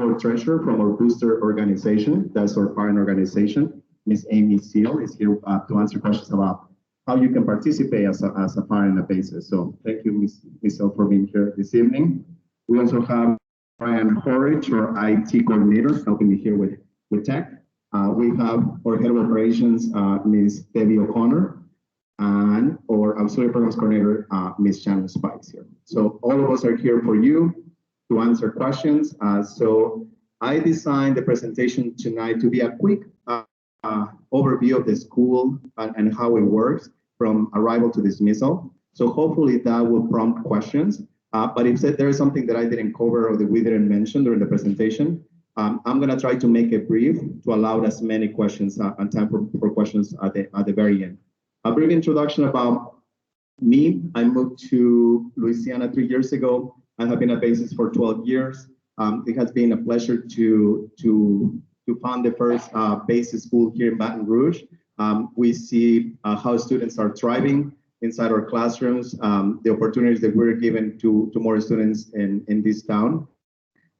our treasurer from our booster organization. That's our partner organization. Miss Amy Seal is here to answer questions about how you can participate as a partner basis. So thank you, Miss Seal, for being here this evening. We also have Brian Horridge, our IT coordinator, helping me here with tech. We have our head of operations, Ms. Debbie O'Connor, and our auxiliary programs coordinator, Ms. Shannon Spikes here. So all of us are here for you to answer questions. So I designed the presentation tonight to be a quick overview of the school and how it works from arrival to dismissal. So hopefully that will prompt questions. But if there is something that I didn't cover or that we didn't mention during the presentation, I'm going to try to make it brief to allow as many questions and time for questions at the very end. A brief introduction about me. I moved to Louisiana 3 years ago. I have been at BASIS for 12 years. It has been a pleasure to found the first BASIS school here in Baton Rouge. We see how students are thriving inside our classrooms, the opportunities that we're given to more students in this town.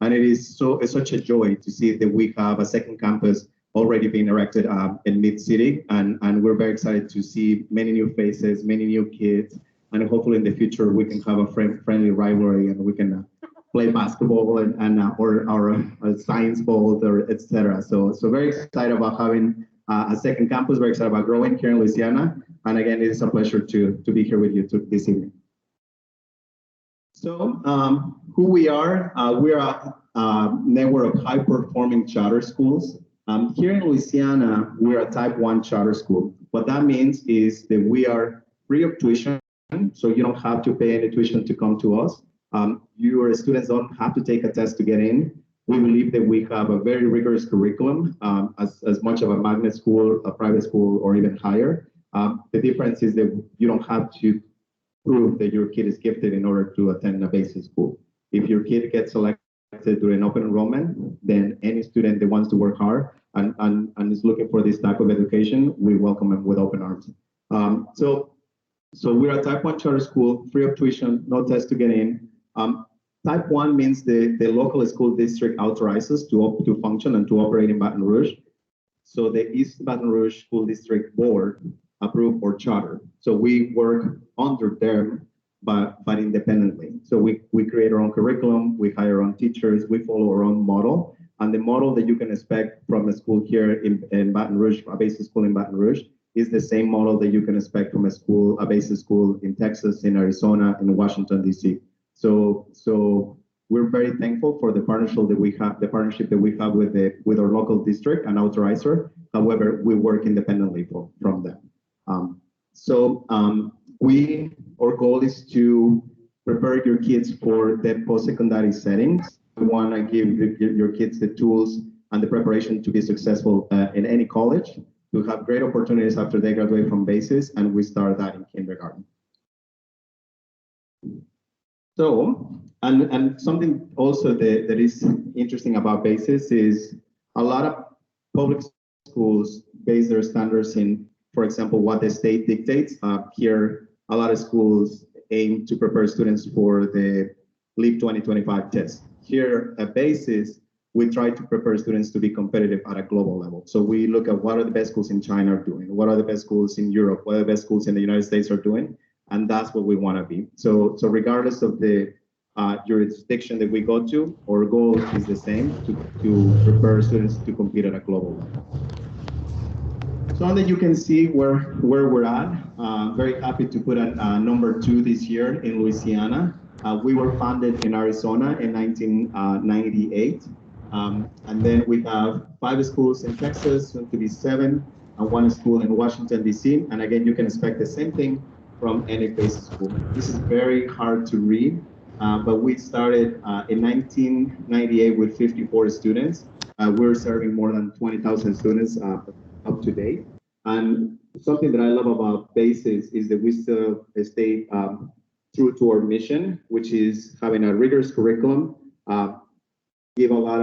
And it's such a joy to see that we have a second campus already being erected in Mid-City. And we're very excited to see many new faces, many new kids. And hopefully in the future, we can have a friendly rivalry and we can play basketball or science ball, or etc. So very excited about having a second campus, very excited about growing here in Louisiana. And again, it is a pleasure to be here with you this evening. So who we are a network of high-performing charter schools. Here in Louisiana, we're a type 1 charter school. What that means is that we are free of tuition, so you don't have to pay any tuition to come to us. Your students don't have to take a test to get in. We believe that we have a very rigorous curriculum, as much of a magnet school, a private school, or even higher. The difference is that you don't have to prove that your kid is gifted in order to attend a BASIS school. If your kid gets selected during open enrollment, then any student that wants to work hard and is looking for this type of education, we welcome them with open arms. So we're a type 1 charter school, free of tuition, no test to get in. Type 1 means the local school district authorizes to function and to operate in Baton Rouge. So the East Baton Rouge School District Board approve our charter. So we work under them, but independently. So we create our own curriculum, we hire our own teachers, we follow our own model. And the model that you can expect from a school here in Baton Rouge, a BASIS school in Baton Rouge, is the same model that you can expect from a BASIS school in Texas, in Arizona, in Washington, D.C. So we're very thankful for the partnership that we have with our local district and authorizer. However, we work independently from them. Our goal is to prepare your kids for the post-secondary settings. We want to give your kids the tools and the preparation to be successful in any college, to have great opportunities after they graduate from BASIS, and we start that in kindergarten. So, and something also that is interesting about BASIS is a lot of public schools base their standards in, for example, what the state dictates. Here, a lot of schools aim to prepare students for the LEAP 2025 test. Here at BASIS, we try to prepare students to be competitive at a global level. So we look at what are the best schools in China are doing, what are the best schools in Europe, what are the best schools in the United States are doing, and that's what we want to be. So regardless of the jurisdiction that we go to, our goal is the same, to prepare students to compete at a global level. So that you can see where we're at. Very happy to put a number 2 this year in Louisiana. We were founded in Arizona in 1998. And then we have 5 schools in Texas, soon to be 7, and 1 school in Washington, D.C. And again, you can expect the same thing from any BASIS school. This is very hard to read, but we started in 1998 with 54 students. We're serving more than 20,000 students up to date. And something that I love about BASIS is that we still stay true to our mission, which is having a rigorous curriculum, give a lot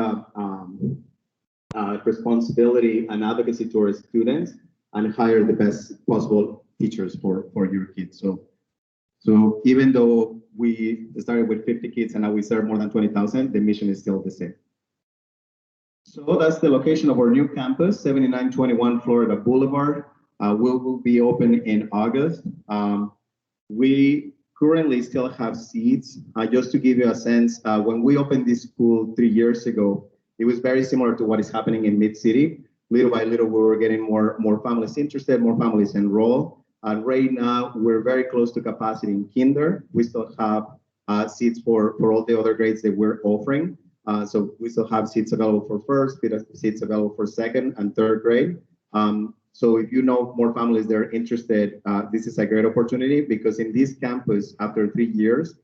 of responsibility and advocacy to our students, and hire the best possible teachers for your kids. So even though we started with 50 kids and now we serve more than 20,000, the mission is still the same. So that's the location of our new campus, 7921 Florida Boulevard. Will be open in August. We currently still have seats. Just to give you a sense, when we opened this school 3 years ago, it was very similar to what is happening in Mid-City. Little by little, we were getting more families interested, more families enrolled. And right now, we're very close to capacity in kinder. We still have seats for all the other grades that we're offering. So we still have seats available for first, seats available for second and third grade. So if you know more families that are interested, this is a great opportunity because in this campus, after 3 years,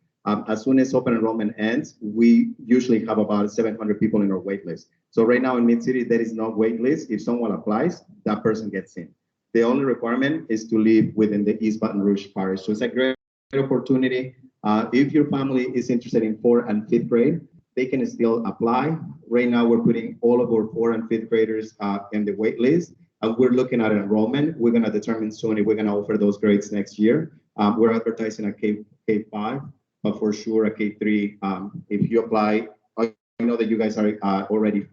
as soon as open enrollment ends, we usually have about 700 people in our wait list. So right now in Mid-City, there is no wait list. If someone applies, that person gets in. The only requirement is to live within the East Baton Rouge parish. So it's a great opportunity. If your family is interested in 4th and 5th grade, they can still apply. Right now, we're putting all of our 4th and 5th graders in the wait list. We're looking at enrollment. We're going to determine soon if we're going to offer those grades next year. We're advertising a K5, but for sure a K3. If you apply, I know that you guys are already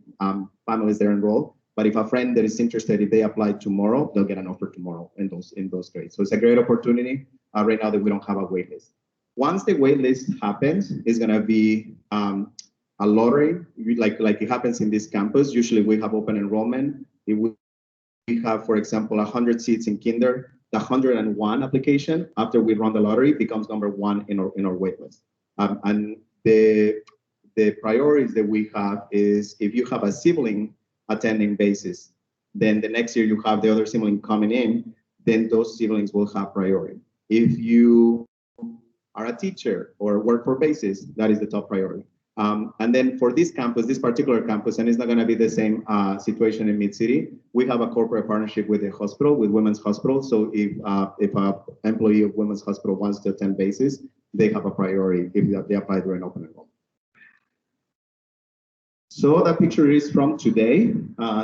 families that are enrolled. But if a friend that is interested, if they apply tomorrow, they'll get an offer tomorrow in those grades. So it's a great opportunity right now that we don't have a wait list. Once the wait list happens, it's going to be a lottery, like it happens in this campus. Usually we have open enrollment. If we have, for example, 100 seats in kinder, the 101 application after we run the lottery becomes number one in our wait list. And the priorities that we have is if you have a sibling attending BASIS, then the next year you have the other sibling coming in, then those siblings will have priority. If you are a teacher or work for BASIS, that is the top priority. And then for this campus, this particular campus, and it's not going to be the same situation in Mid-City, we have a corporate partnership with the hospital, with Women's Hospital. So if an employee of Women's Hospital wants to attend BASIS, they have a priority if they apply during open enrollment. So that picture is from today.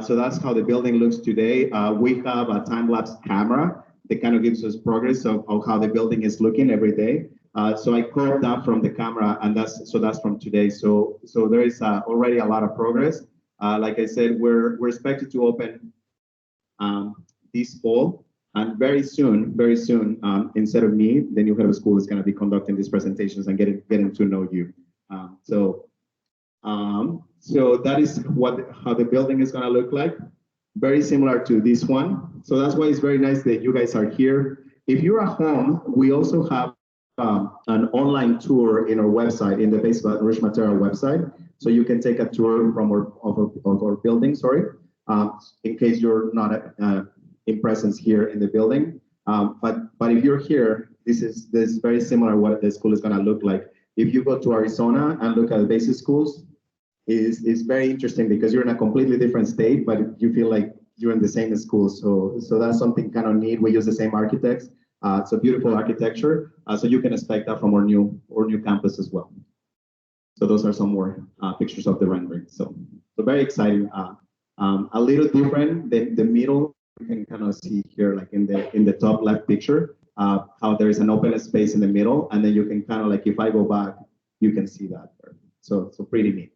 So that's how the building looks today. We have a time-lapse camera that kind of gives us progress of how the building is looking every day. So I cropped that from the camera, and that's from today. So there is already a lot of progress. Like I said, we're expected to open this fall, and very soon, instead of me, the new head of school is going to be conducting these presentations and getting to know you. So that is how the building is going to look like. Very similar to this one. So that's why it's very nice that you guys are here. If you're at home, we also have an online tour in our website, in the BASIS Baton Rouge Material website. So you can take a tour from our building, in case you're not in presence here in the building. But if you're here, this is very similar what the school is going to look like. If you go to Arizona and look at the BASIS schools, is very interesting because you're in a completely different state, but you feel like you're in the same school. So that's something kind of neat. We use the same architects. It's a beautiful architecture. So you can expect that from our new campus as well. So those are some more pictures of the rendering. So very exciting. A little different. The middle, you can kind of see here, like in the top left picture, how there is an open space in the middle, and then you can kind of like, if I go back, you can see that. So pretty neat.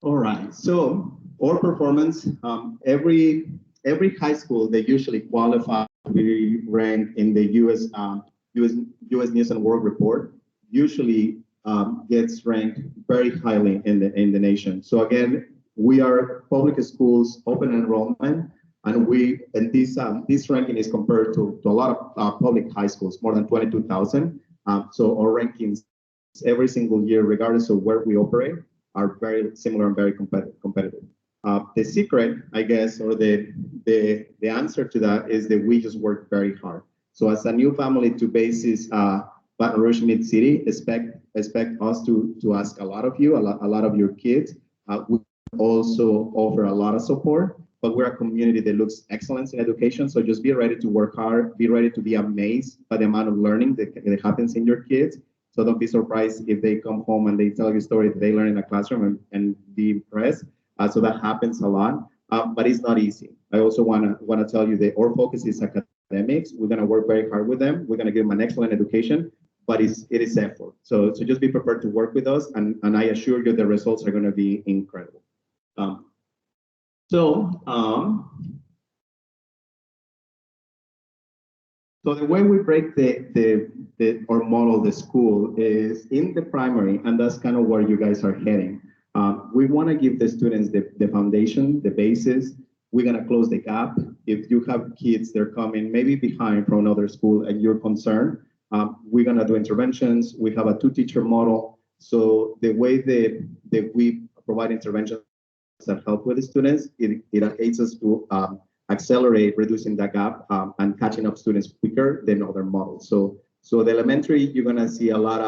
All right, so our performance, every high school, they usually qualify to be ranked in the US News and World Report, usually gets ranked very highly in the nation. So again, we are public schools, open enrollment, and this ranking is compared to a lot of public high schools, more than 22,000. So our rankings every single year, regardless of where we operate, are very similar and very competitive. The secret, I guess, or the answer to that is that we just work very hard. So as a new family to BASIS Baton Rouge Mid-City, expect us to ask a lot of you, a lot of your kids. We also offer a lot of support, but we're a community that looks excellence in education. So just be ready to work hard, be ready to be amazed by the amount of learning that happens in your kids. So don't be surprised if they come home and they tell you a story that they learn in a classroom and be impressed. So that happens a lot, but it's not easy. I also want to tell you that our focus is academics. We're going to work very hard with them. We're going to give them an excellent education, but it is effort. So just be prepared to work with us, and I assure you the results are going to be incredible. Um, so, So the way we break or model the school is in the primary, and that's kind of where you guys are heading. We want to give the students the foundation, the basis. We're going to close the gap. If you have kids, they're coming maybe behind from another school and you're concerned, we're going to do interventions. We have a two-teacher model. So the way that we provide interventions that help with the students, it aids us to accelerate reducing that gap and catching up students quicker than other models. So the elementary, you're going to see a lot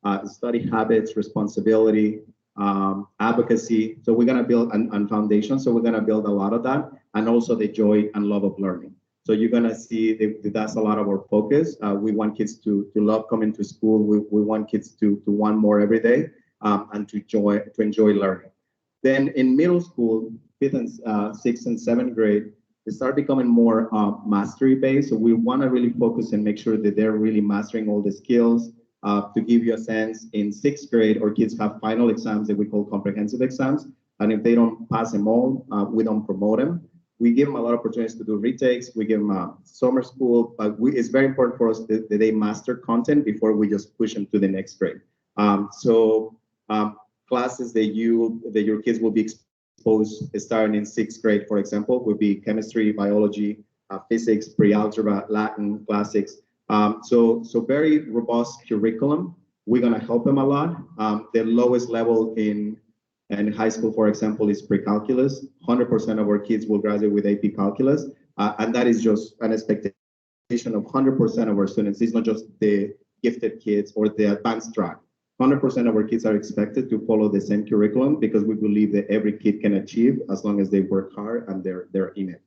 of study habits, responsibility, advocacy. So we're going to build on foundation. So we're going to build a lot of that, and also the joy and love of learning. So you're going to see that's a lot of our focus. We want kids to love coming to school. We want kids to want more every day and to enjoy learning. Then in middle school, 5th and 6th and 7th grade, they start becoming more mastery based. So we want to really focus and make sure that they're really mastering all the skills. To give you a sense, in 6th grade, our kids have final exams that we call comprehensive exams. And if they don't pass them all, we don't promote them. We give them a lot of opportunities to do retakes. We give them summer school, but it's very important for us that they master content before we just push them to the next grade. Classes that your kids will be exposed starting in 6th grade, for example, would be chemistry, biology, physics, pre-algebra, Latin, classics. So very robust curriculum. We're going to help them a lot. The lowest level in high school, for example, is pre-calculus. 100% of our kids will graduate with AP calculus, and that is just an expectation of 100% of our students. It's not just the gifted kids or the advanced track. 100% of our kids are expected to follow the same curriculum because we believe that every kid can achieve as long as they work hard and they're in it.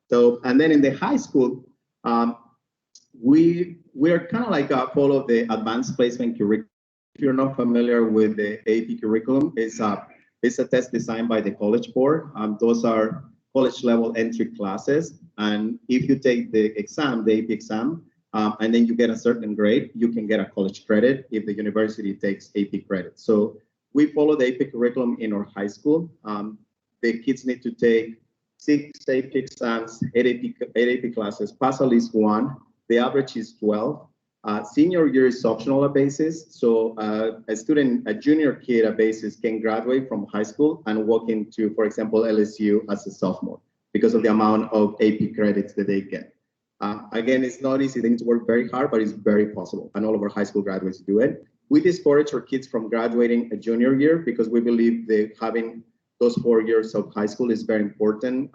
So, and then in the high school, we are kind of like follow the advanced placement curriculum. If you're not familiar with the AP curriculum, it's a test designed by the College Board. Those are college level entry classes. And if you take the exam, the AP exam, and then you get a certain grade, you can get a college credit if the university takes AP credit. So we follow the AP curriculum in our high school. The kids need to take 6 AP exams, 8 AP classes, pass at least one. The average is 12. Senior year is optional at BASIS. So a junior kid at BASIS can graduate from high school and walk into, for example, LSU as a sophomore because of the amount of AP credits that they get. Again, it's not easy. They need to work very hard, but it's very possible. And all of our high school graduates do it. We discourage our kids from graduating a junior year because we believe that having those 4 years of high school is very important.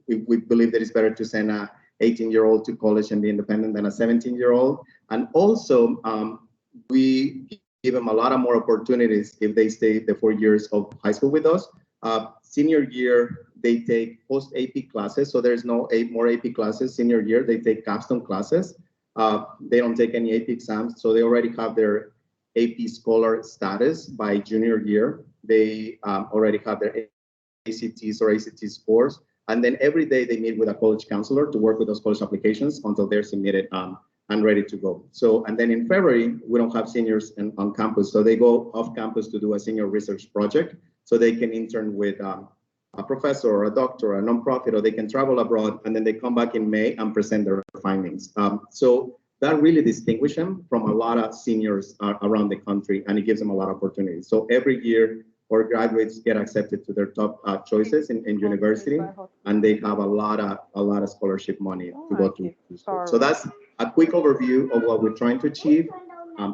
We believe that it's better to send a 18-year-old to college and be independent than a 17-year-old. And also, we give them a lot of more opportunities if they stay the 4 years of high school with us. Senior year, they take post-AP classes, so there's no more AP classes. Senior year, they take capstone classes. They don't take any AP exams, so they already have their AP scholar status by junior year. They already have their ACTs or ACT scores. And then every day they meet with a college counselor to work with those college applications until they're submitted and ready to go. So, and then in February, we don't have seniors on campus. So they go off campus to do a senior research project. So they can intern with a professor or a doctor, or a nonprofit, or they can travel abroad. And then they come back in May and present their findings. So that really distinguishes them from a lot of seniors around the country, and it gives them a lot of opportunities. So every year, our graduates get accepted to their top choices in university, and they have a lot of scholarship money to go to school. So that's a quick overview of what we're trying to achieve.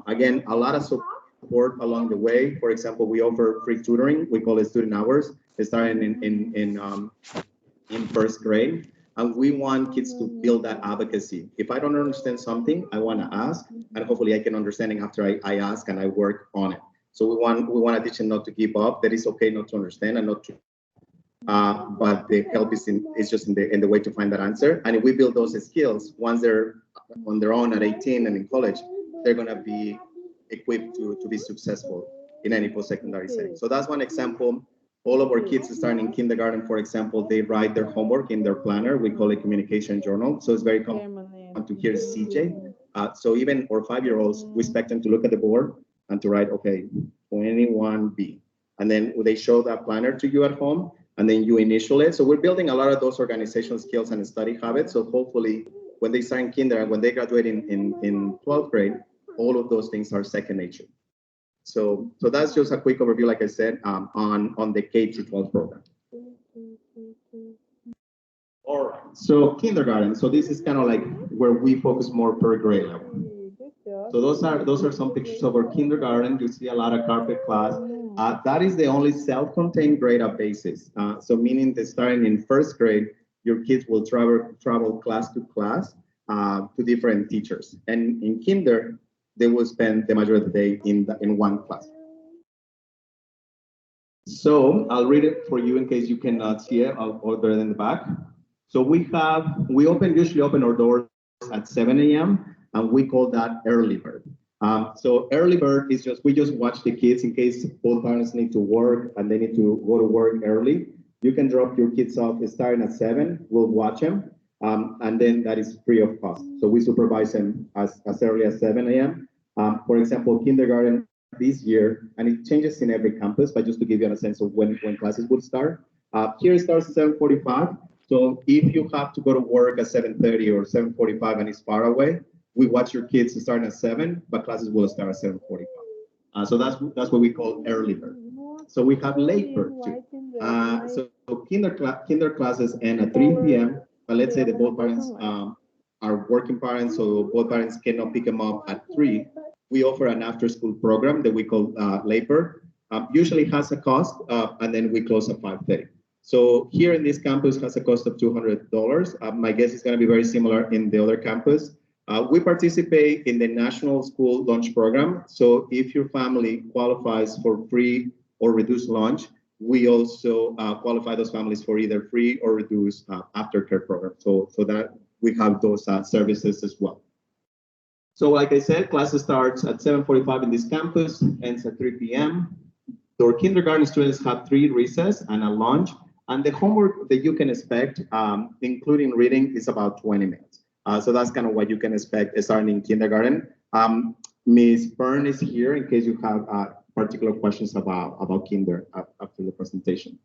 Again, a lot of support along the way. For example, we offer free tutoring. We call it student hours. It's starting in first grade. And we want kids to build that advocacy. If I don't understand something, I want to ask, and hopefully I can understand it after I ask and I work on it. So we want to teach them not to give up. That it's okay not to understand and not to, but the help is just in the way to find that answer. And if we build those skills, once they're on their own at 18 and in college, they're going to be equipped to be successful in any post-secondary setting. So that's one example. All of our kids starting in kindergarten, for example, they write their homework in their planner. We call it communication journal. So it's very common to hear CJ. So even our 5-year-olds, we expect them to look at the board and to write, okay, 21B. And then they show that planner to you at home, and then you initial it. So we're building a lot of those organizational skills and study habits. So hopefully when they start in kinder and when they graduate in 12th grade, all of those things are second nature. So that's just a quick overview, like I said, on the K-12 program. All right, so kindergarten. So this is kind of like where we focus more per grade level. So those are some pictures of our kindergarten. You see a lot of carpet class. That is the only self-contained grade at BASIS. So meaning that starting in first grade, your kids will travel class to class to different teachers. And in kinder, they will spend the majority of the day in one class. So I'll read it for you in case you cannot see it other than the back. So we usually open our doors at 7 a.m. and we call that early bird. So early bird is we just watch the kids in case both parents need to work and they need to go to work early. You can drop your kids off starting at 7. We'll watch them. And then that is free of cost. So we supervise them as early as 7 a.m. For example, kindergarten this year, and it changes in every campus, but just to give you a sense of when classes would start. Here it starts at 7:45. So if you have to go to work at 7:30 or 7:45 and it's far away, we watch your kids starting at 7, but classes will start at 7:45. So that's what we call early bird. So we have late bird too. So kinder classes end at 3 p.m. But let's say that both parents are working parents, so both parents cannot pick them up at 3. We offer an after-school program that we call late bird. Usually has a cost, and then we close at 5:30. So here in this campus has a cost of $200. My guess is going to be very similar in the other campus. We participate in the National School Lunch Program. So if your family qualifies for free or reduced lunch, we also qualify those families for either free or reduced aftercare program. So that we have those services as well. So like I said, classes starts at 7:45 in this campus, ends at 3 p.m. Our kindergarten students have 3 recess and a lunch. And the homework that you can expect, including reading, is about 20 minutes. So that's kind of what you can expect starting in kindergarten. Ms. Byrne is here in case you have particular questions about kinder after the presentation.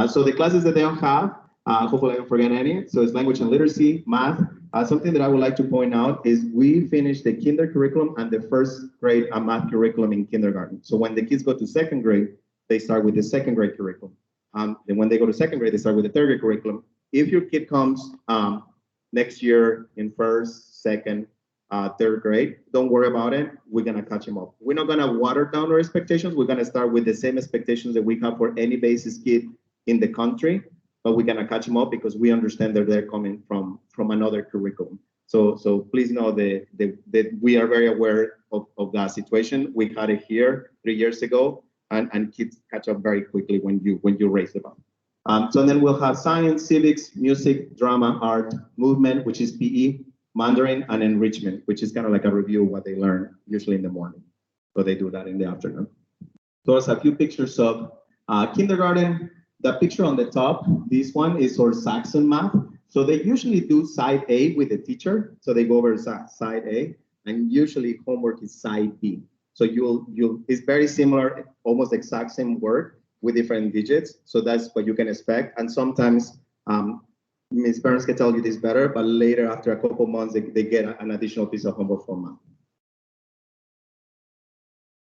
So the classes that they don't have, hopefully I don't forget any. So it's language and literacy, math. Something that I would like to point out is we finished the kinder curriculum and the first grade math curriculum in kindergarten. So when the kids go to second grade, they start with the second grade curriculum. And when they go to second grade, they start with the third grade curriculum. If your kid comes next year in first, second, third grade, don't worry about it. We're gonna catch them up. We're not gonna water down our expectations. We're gonna start with the same expectations that we have for any BASIS kid in the country, but we're gonna catch them up because we understand that they're coming from another curriculum. So please know that we are very aware of that situation. We had it here 3 years ago, and kids catch up very quickly when you raise them up. So then we'll have science, civics, music, drama, art, movement, which is PE, Mandarin, and enrichment, which is kind of like a review of what they learn usually in the morning. So they do that in the afternoon. So there's a few pictures of kindergarten. The picture on the top, this one is for Saxon math. So they usually do side A with the teacher. So they go over side A, and usually homework is side B. So it's very similar, almost exact same work with different digits. So that's what you can expect. And sometimes Ms. Burns can tell you this better, but later after a couple months, they get an additional piece of homework from math.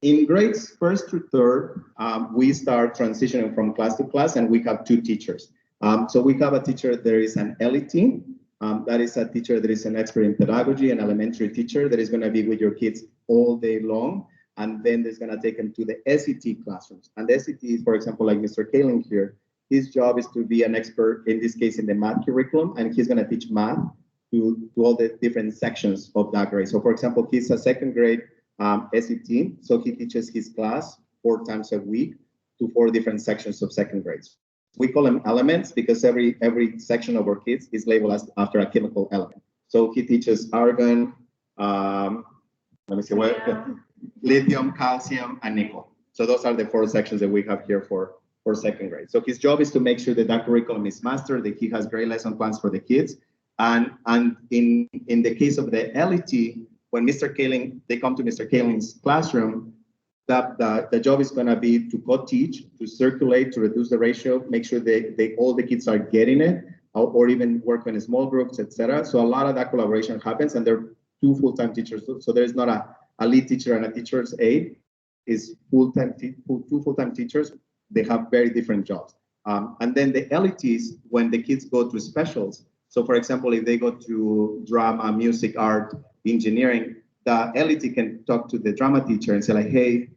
In grades 1st through 3rd, we start transitioning from class to class, and we have 2 teachers. So we have a teacher, there is an LET. That is a teacher that is an expert in pedagogy, an elementary teacher that is going to be with your kids all day long. And then there's going to take them to the SET classrooms. And the SET, for example, like Mr. Kaling here, his job is to be an expert, in this case, in the math curriculum, and he's going to teach math to all the different sections of that grade. So for example, he's a 2nd grade SET, so he teaches his class 4 times a week to 4 different sections of 2nd grades. We call them elements because every section of our kids is labeled after a chemical element. So he teaches argon, let me see what, lithium, calcium, and nickel. So those are the 4 sections that we have here for 2nd grade. So his job is to make sure that that curriculum is mastered, that he has great lesson plans for the kids. And in the case of the LET, when they come to Mr. Kaling's classroom, the job is going to be to co-teach, to circulate, to reduce the ratio, make sure all the kids are getting it, or even work in small groups, etc. So a lot of that collaboration happens, and they're two full-time teachers. So there's not a lead teacher and a teacher's aide. Is two full-time teachers. They have very different jobs. And then the LETs, when the kids go to specials. So for example, if they go to drama, music, art, engineering, the LET can talk to the drama teacher and say like, hey,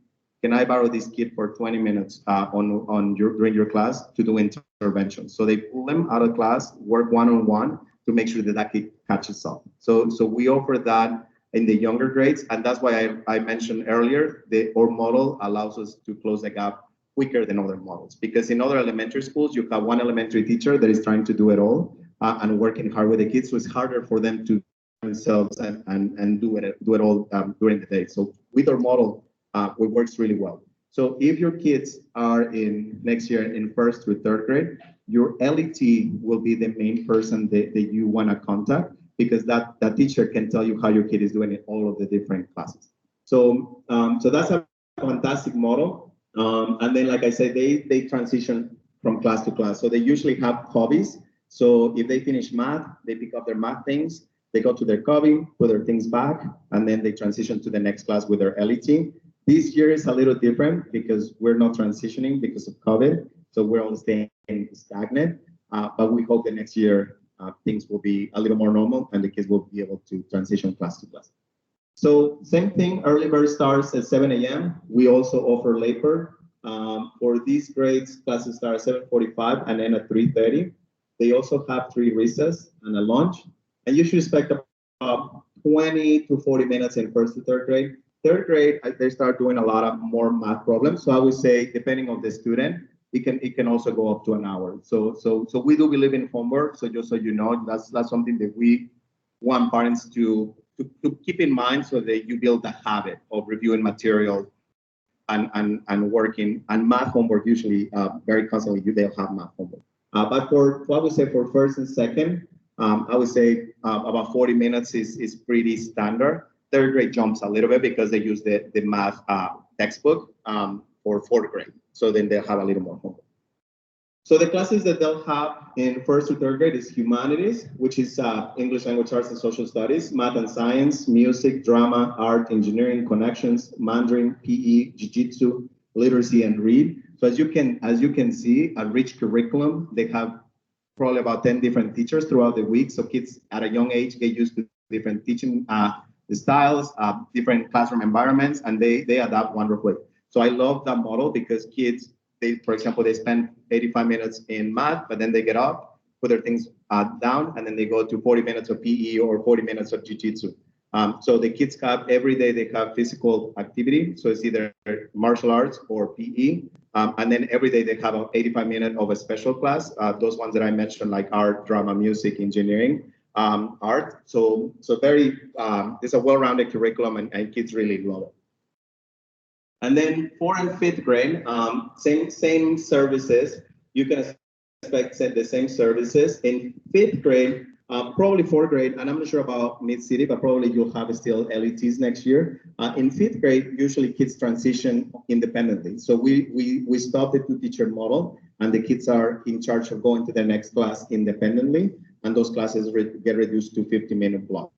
can I borrow this kid for 20 minutes during your class to do intervention? So they pull them out of class, work one-on-one to make sure that kid catches up. So we offer that in the younger grades, and that's why I mentioned earlier, our model allows us to close the gap quicker than other models. Because in other elementary schools, you have one elementary teacher that is trying to do it all and working hard with the kids, so it's harder for them to themselves and do it all during the day. So with our model, it works really well. So if your kids are in next year in 1st through 3rd grade, your LET will be the main person that you want to contact, because that teacher can tell you how your kid is doing in all of the different classes. So that's a fantastic model. And then, like I said, they transition from class to class. So they usually have hobbies. So if they finish math, they pick up their math things, they go to their cubby, put their things back, and then they transition to the next class with their LET. This year is a little different because we're not transitioning because of COVID. So we're all staying stagnant. But we hope the next year things will be a little more normal and the kids will be able to transition class to class. So same thing, early bird starts at 7 a.m. We also offer labor. For these grades, classes start at 7:45 and end at 3:30. They also have 3 recess and a lunch. And you should expect about 20 to 40 minutes in 1st to 3rd grade. 3rd grade, they start doing a lot of more math problems. So I would say, depending on the student, it can also go up to an hour. So we do believe in homework. So just so you know, that's something that we want parents to keep in mind, so that you build the habit of reviewing material and working. And math homework usually very constantly they'll have math homework. But I would say for 1st and 2nd, I would say about 40 minutes is pretty standard. 3rd grade jumps a little bit because they use the math textbook for 4th grade. So then they'll have a little more homework. So the classes that they'll have in 1st to 3rd grade is humanities, which is English language arts and social studies, math and science, music, drama, art, engineering, connections, Mandarin, PE, jiu-jitsu, literacy, and read. So as you can see, a rich curriculum. They have probably about 10 different teachers throughout the week. So kids at a young age get used to different teaching styles, different classroom environments, and they adapt wonderfully. So I love that model because kids, for example, they spend 85 minutes in math, but then they get up, put their things down, and then they go to 40 minutes of PE or 40 minutes of jiu-jitsu. So the kids have, every day they have physical activity. So it's either martial arts or PE. And then every day they have 85 minutes of a special class. Those ones that I mentioned, like art, drama, music, engineering, art. So very, it's a well-rounded curriculum and kids really love it. And then 4th and 5th grade, same services. You can expect the same services. In 5th grade, probably 4th grade, and I'm not sure about Mid-City, but probably you'll have still LETs next year. In 5th grade, usually kids transition independently. So we stop the 2-teacher model, and the kids are in charge of going to the next class independently, and those classes get reduced to 50-minute blocks.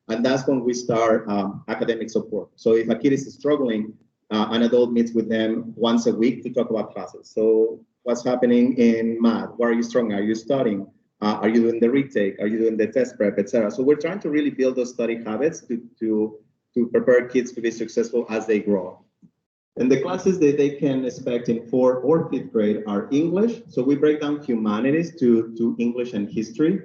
And that's when we start academic support. So if a kid is struggling, an adult meets with them once a week to talk about classes. So what's happening in math? Where are you struggling? Are you studying? Are you doing the retake? Are you doing the test prep, etc.? So we're trying to really build those study habits to prepare kids to be successful as they grow. And the classes that they can expect in 4th or 5th grade are English. So we break down humanities to English and history.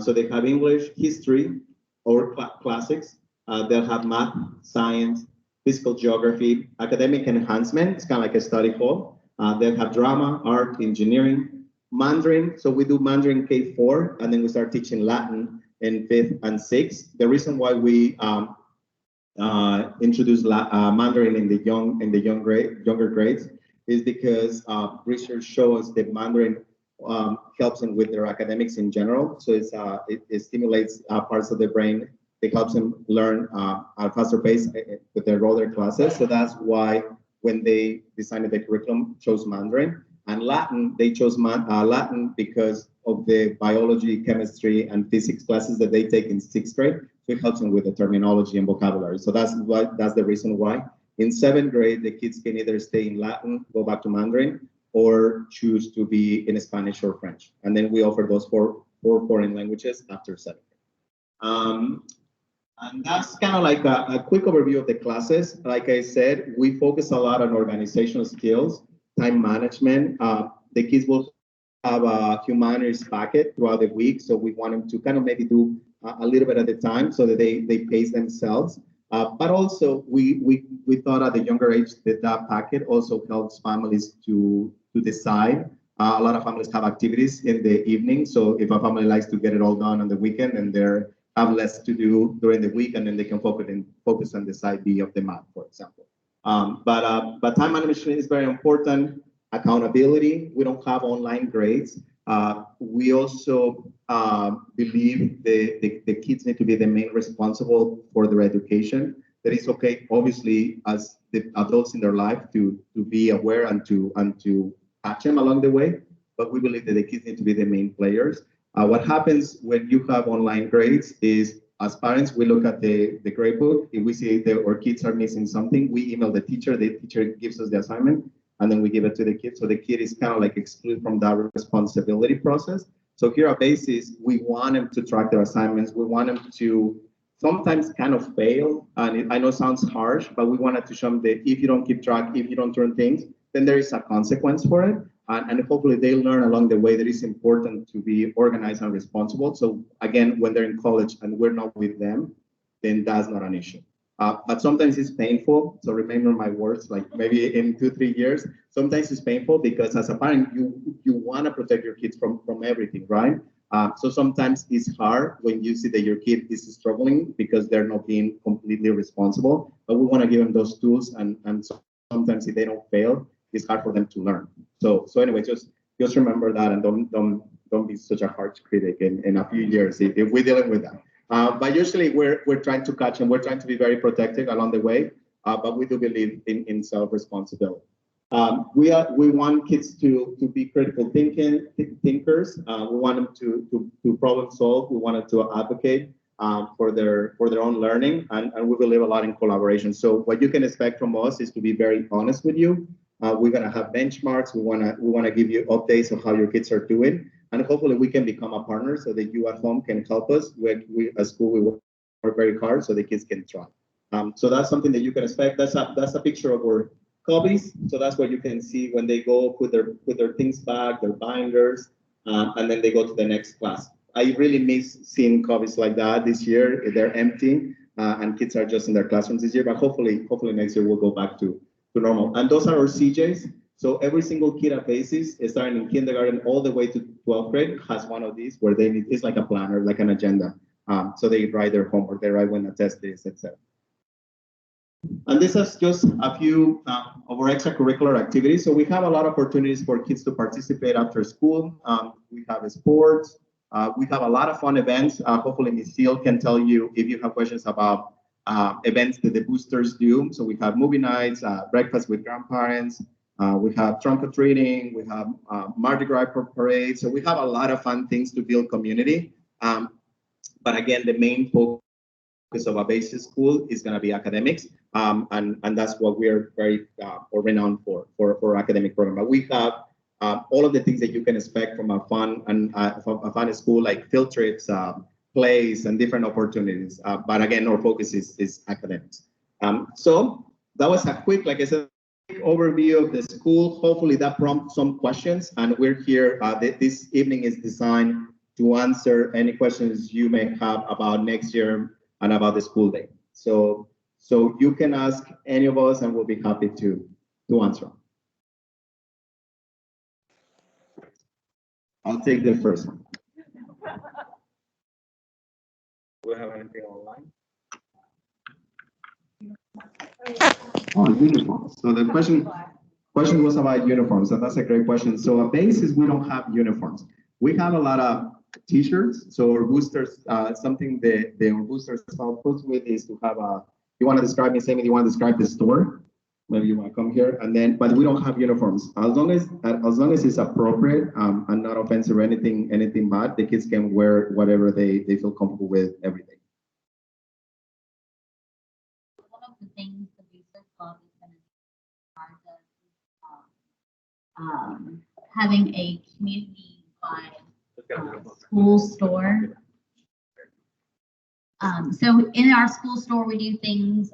So they have English, history, or classics. They'll have math, science, physical geography, academic enhancement. It's kind of like a study hall. They'll have drama, art, engineering, Mandarin. So we do Mandarin K4, and then we start teaching Latin in 5th and 6th. The reason why we introduce Mandarin in the younger grades is because research shows that Mandarin helps them with their academics in general. So it stimulates parts of the brain it helps them learn at a faster pace with their other classes. So that's why when they designed the curriculum, chose Mandarin. And Latin, they chose Latin because of the biology, chemistry, and physics classes that they take in 6th grade. So it helps them with the terminology and vocabulary. So that's the reason why. In 7th grade, the kids can either stay in Latin, go back to Mandarin, or choose to be in Spanish or French. And then we offer those four foreign languages after 7th grade. And that's kind of like a quick overview of the classes. Like I said, we focus a lot on organizational skills, time management. The kids will have a humanities packet throughout the week. So we want them to kind of maybe do a little bit at a time so that they pace themselves. But also we thought at the younger age that packet also helps families to decide. A lot of families have activities in the evening. So if a family likes to get it all done on the weekend and they have less to do during the week, and then they can focus on the side B of the math, for example. But time management is very important. Accountability. We don't have online grades. We also believe the kids need to be the main responsible for their education. That is okay, obviously, as the adults in their life to be aware and to catch them along the way. But we believe that the kids need to be the main players. What happens when you have online grades is, as parents, we look at the grade book. If we see that our kids are missing something, we email the teacher gives us the assignment, and then we give it to the kid. So the kid is kind of like excluded from that responsibility process. So here at BASIS, we want them to track their assignments. We want them to sometimes kind of fail. And I know it sounds harsh, but we wanted to show them that if you don't keep track, if you don't turn things, then there is a consequence for it. And hopefully they learn along the way that it's important to be organized and responsible. So again, when they're in college and we're not with them, then that's not an issue. But sometimes it's painful. So remember my words, like maybe in 2-3 years, sometimes it's painful because as a parent, you want to protect your kids from everything, right? So sometimes it's hard when you see that your kid is struggling because they're not being completely responsible. But we want to give them those tools, and sometimes if they don't fail, it's hard for them to learn. So anyway, just remember that, and don't be such a harsh critic in a few years if we're dealing with that. But usually we're trying to catch, and we're trying to be very protective along the way. But we do believe in self-responsibility. We want kids to be critical thinkers. We want them to problem solve. We want them to advocate for their own learning, and we believe a lot in collaboration. So what you can expect from us is to be very honest with you. We're gonna have benchmarks. We wanna give you updates of how your kids are doing, and hopefully we can become a partner so that you at home can help us. We at school we work very hard so the kids can try. So that's something that you can expect. That's a picture of our copies. So that's what you can see when they go put their things back, their binders, and then they go to the next class. I really miss seeing copies like that this year. They're empty, and kids are just in their classrooms this year. But hopefully next year we'll go back to normal. And those are our CJs. So every single kid at BASIS, starting in kindergarten all the way to 12th grade, has one of these where it's like a planner, like an agenda. So they write their homework, they write when a test is, etc. And this is just a few of our extracurricular activities. So we have a lot of opportunities for kids to participate after school. We have sports. We have a lot of fun events. Hopefully Ms. Seal can tell you if you have questions about events that the boosters do. So we have movie nights, breakfast with grandparents. We have trunk or treating. We have Mardi Gras parade. So we have a lot of fun things to build community. But again, the main focus of a BASIS school is going to be academics, and that's what we're very renowned for academic program. But we have all of the things that you can expect from a fun school, like field trips, plays, and different opportunities. But again, our focus is academics. So that was a quick, like I said, overview of the school. Hopefully that prompts some questions, and we're here. This evening is designed to answer any questions you may have about next year and about the school day. So you can ask any of us, and we'll be happy to answer. I'll take the first one. Do we have anything online? Oh, uniforms. So the question was about uniforms, and that's a great question. So at BASIS, we don't have uniforms. We have a lot of t-shirts. So our boosters, something our boosters help us with is to have a, you want to describe, Miss Amy, you want to describe the store? Maybe you want to come here, and then, but we don't have uniforms. As long as it's appropriate and not offensive or anything bad, the kids can wear whatever they feel comfortable with every day. One of the things the Booster Club is going to do having a community-wide school store. So in our school store, we do things,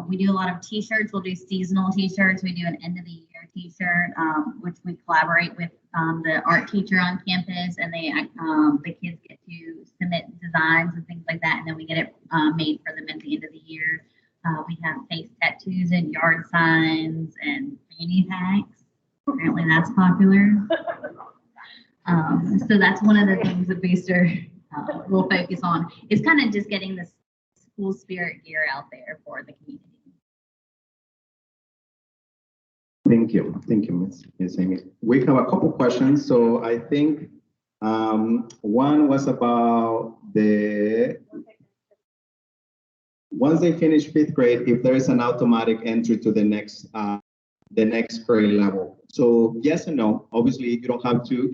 we do a lot of t-shirts, we'll do seasonal t-shirts, we do an end of the year t-shirt, which we collaborate with the art teacher on campus, and the kids get to submit designs and things like that, and then we get it made for them at the end of the year. We have face tattoos and yard signs and fanny packs. Apparently that's popular. So that's one of the things that Booster we'll focus on. It's kind of just getting the school spirit gear out there for the community. Thank you, Ms. Amy. We have a couple questions. So I think one was about once they finish 5th grade, if there is an automatic entry to the next grade level. So yes and no. Obviously, you don't have to.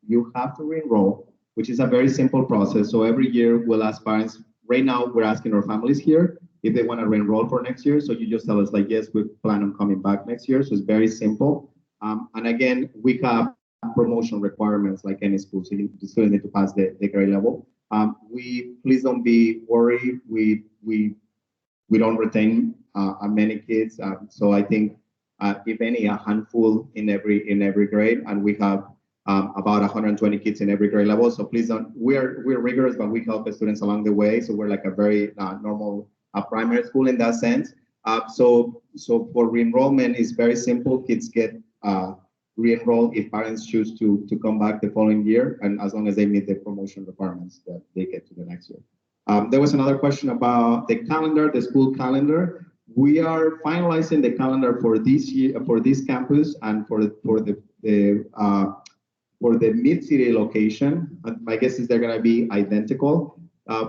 You have to re-enroll, which is a very simple process. So every year we'll ask parents. Right now, we're asking our families here if they want to re-enroll for next year. So you just tell us like, yes, we plan on coming back next year. So it's very simple. And again, we have promotion requirements like any school. So the students need to pass the grade level. Please don't be worried. We don't retain many kids. So I think if any, a handful in every grade, and we have about 120 kids in every grade level. So please don't. We're rigorous, but we help the students along the way. So we're like a very normal primary school in that sense. So for re-enrollment, it's very simple. Kids get re-enrolled if parents choose to come back the following year, and as long as they meet the promotion requirements that they get to the next year. There was another question about the calendar, the school calendar. We are finalizing the calendar for this year, for this campus, and for the mid-city location. My guess is they're going to be identical.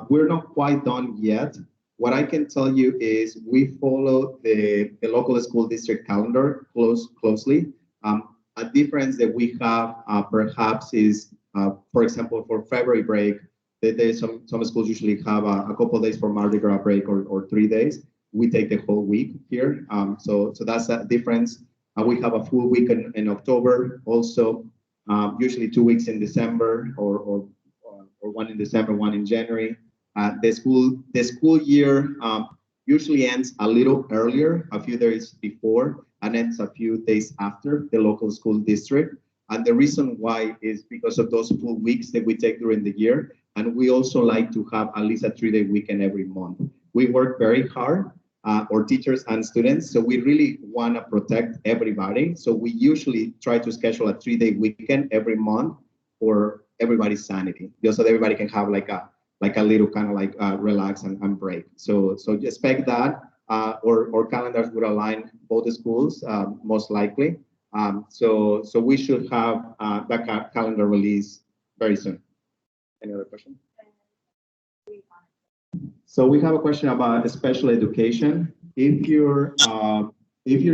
We're not quite done yet. What I can tell you is we follow the local school district calendar closely. A difference that we have perhaps is, for example, for February break, some schools usually have a couple of days for Mardi Gras break or 3 days. We take the whole week here. So that's a difference. We have a full week in October also. Usually 2 weeks in December, or one in December, one in January. The school year usually ends a little earlier, a few days before, and ends a few days after the local school district. And the reason why is because of those full weeks that we take during the year. And we also like to have at least a 3-day weekend every month. We work very hard, our teachers and students, so we really want to protect everybody. So we usually try to schedule a 3-day weekend every month for everybody's sanity, just so that everybody can have like a little kind of like relax and break. So expect that our calendars would align both the schools most likely. So we should have that calendar release very soon. Any other question? So we have a question about special education. If your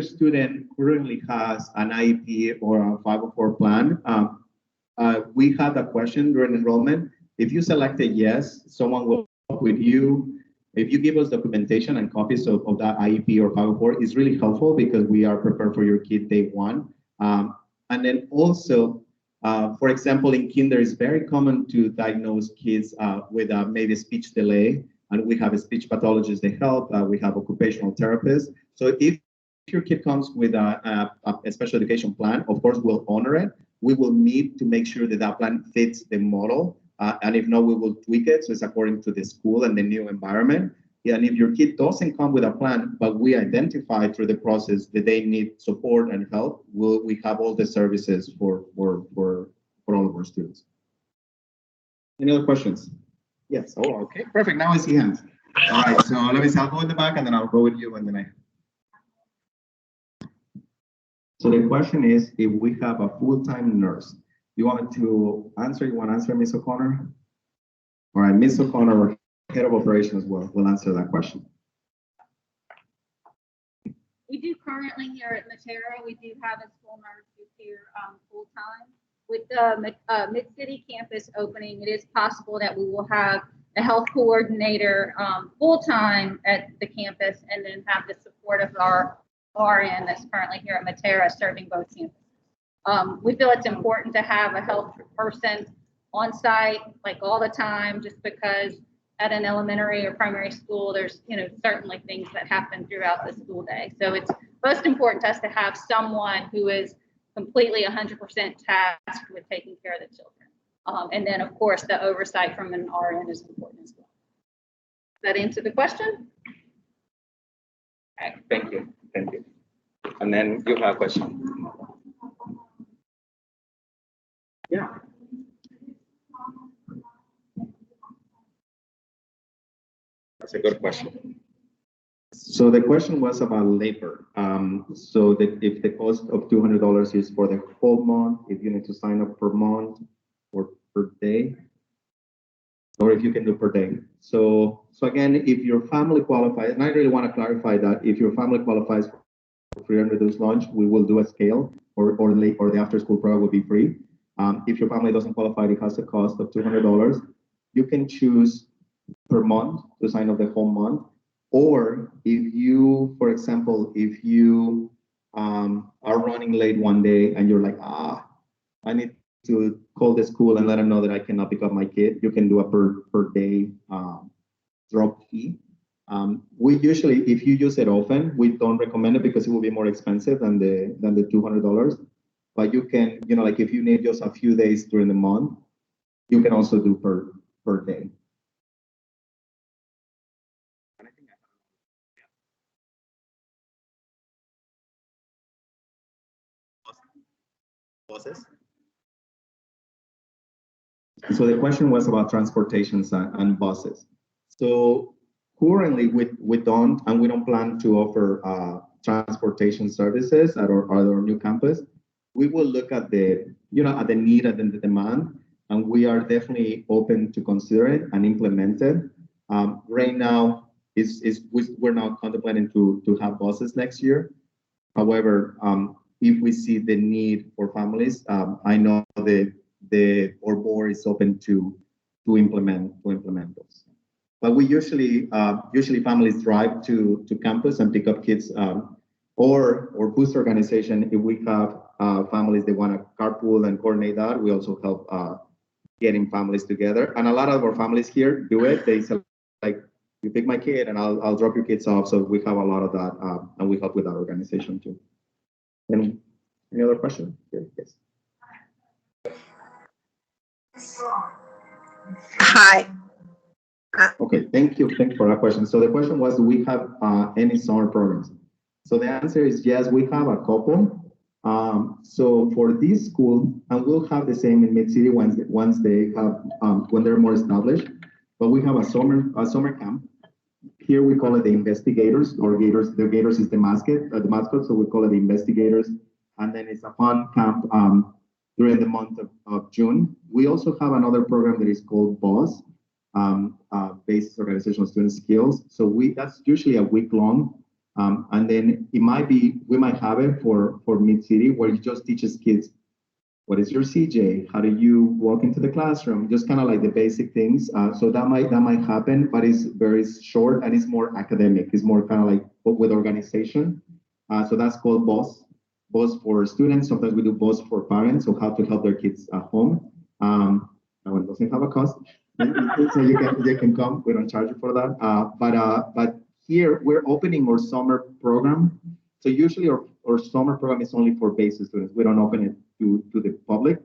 student currently has an IEP or a 504 plan, we had a question during enrollment. If you selected yes, someone will work with you. If you give us documentation and copies of that IEP or 504, it's really helpful because we are prepared for your kid day one. And then also, for example, in kinder, it's very common to diagnose kids with maybe speech delay, and we have a speech pathologist that help. We have occupational therapists. So if your kid comes with a special education plan, of course, we'll honor it. We will need to make sure that that plan fits the model. And if not, we will tweak it so it's according to the school and the new environment. And if your kid doesn't come with a plan, but we identify through the process that they need support and help, we have all the services for all of our students. Any other questions? Yes. Oh, okay, perfect. Now I see hands. All right, so let me see. I'll go in the back and then I'll go with you and then So the question is, if we have a full-time nurse You want me to answer? You want to answer, Ms. O'Connor? All right, Ms. O'Connor, head of operations, will answer that question. We do currently here at Matera, we do have a school nurse who's here full-time. With the Mid-City campus opening, it is possible that we will have a health coordinator full-time at the campus and then have the support of our RN that's currently here at Matera serving both campuses. We feel it's important to have a health person on site like all the time, just because at an elementary or primary school, there's certainly things that happen throughout the school day. So it's most important to us to have someone who is completely 100% tasked with taking care of the children. And then of course the oversight from an RN is important as well. Does that answer the question? Okay, thank you. Thank you. And then you have a question. Yeah. That's a good question. So the question was about labor. So that if the cost of $200 is for the whole month, if you need to sign up per month or per day, or if you can do per day. So again, if your family qualifies, and I really want to clarify that if your family qualifies for free and reduced lunch, we will do a scale, or the after school program will be free. If your family doesn't qualify, it has a cost of $200. You can choose per month to sign up the whole month. Or if you, for example, if you are running late one day and you're like, I need to call the school and let them know that I cannot pick up my kid, you can do a per day drop fee. We usually, if you use it often, we don't recommend it because it will be more expensive than the $200. But you can, like if you need just a few days during the month, you can also do per day. Buses. So the question was about transportations and buses. So currently we don't, and we don't plan to offer transportation services at our new campus. We will look at the, at the need and the demand, and we are definitely open to consider it and implement it. Right now, we're now contemplating to have buses next year. However, if we see the need for families, I know our board is open to implement those. But we usually families drive to campus and pick up kids, or boost organization. If we have families that want to carpool and coordinate that, we also help getting families together. And a lot of our families here do it. They say like, you pick my kid and I'll drop your kids off. So we have a lot of that, and we help with that organization too. Any other question? Yes. Hi. Okay, thank you. Thank you for that question. So the question was, do we have any summer programs? So the answer is yes, we have a couple. So for this school, and we'll have the same in Mid-City once they have when they're more established. But we have a summer camp. Here we call it the investigators or Gators. The Gators is the mascot, so we call it the investigators. And then it's a fun camp during the month of June. We also have another program that is called BOSS, Basic Organizational Student Skills. So that's usually a week long. And then we might have it for Mid-City, where it just teaches kids, what is your CJ? How do you walk into the classroom? Just kind of like the basic things. So that might happen, but it's very short and it's more academic. It's more kind of like with organization. So that's called BOSS. BOSS for students. Sometimes we do BOSS for parents, so how to help their kids at home. That one doesn't have a cost, so you can come. We don't charge you for that. But here we're opening our summer program. So usually our summer program is only for BASIS students. We don't open it to the public.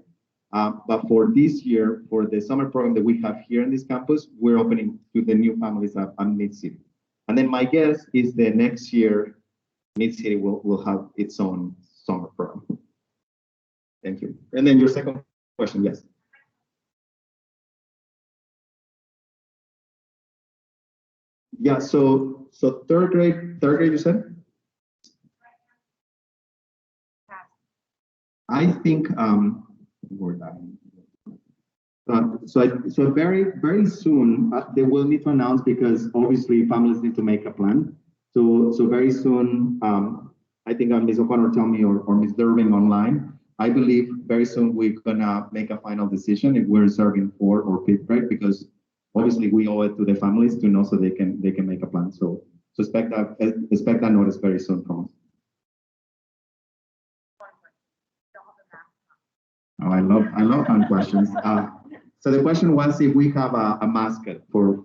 But for this year, for the summer program that we have here in this campus, we're opening to the new families at Mid-City. And then my guess is the next year, Mid-City will have its own summer program. Thank you. And then your second question, yes. Yeah, so third grade you said? I think word that. So very soon they will need to announce because obviously families need to make a plan. So very soon, I think Ms. O'Connor tell me or Ms. Durbin online. I believe very soon we're gonna make a final decision if we're serving 4th or 5th grade because obviously we owe it to the families to know so they can make a plan. So expect that notice very soon from us. Oh, I love fun questions. So the question was if we have a mascot for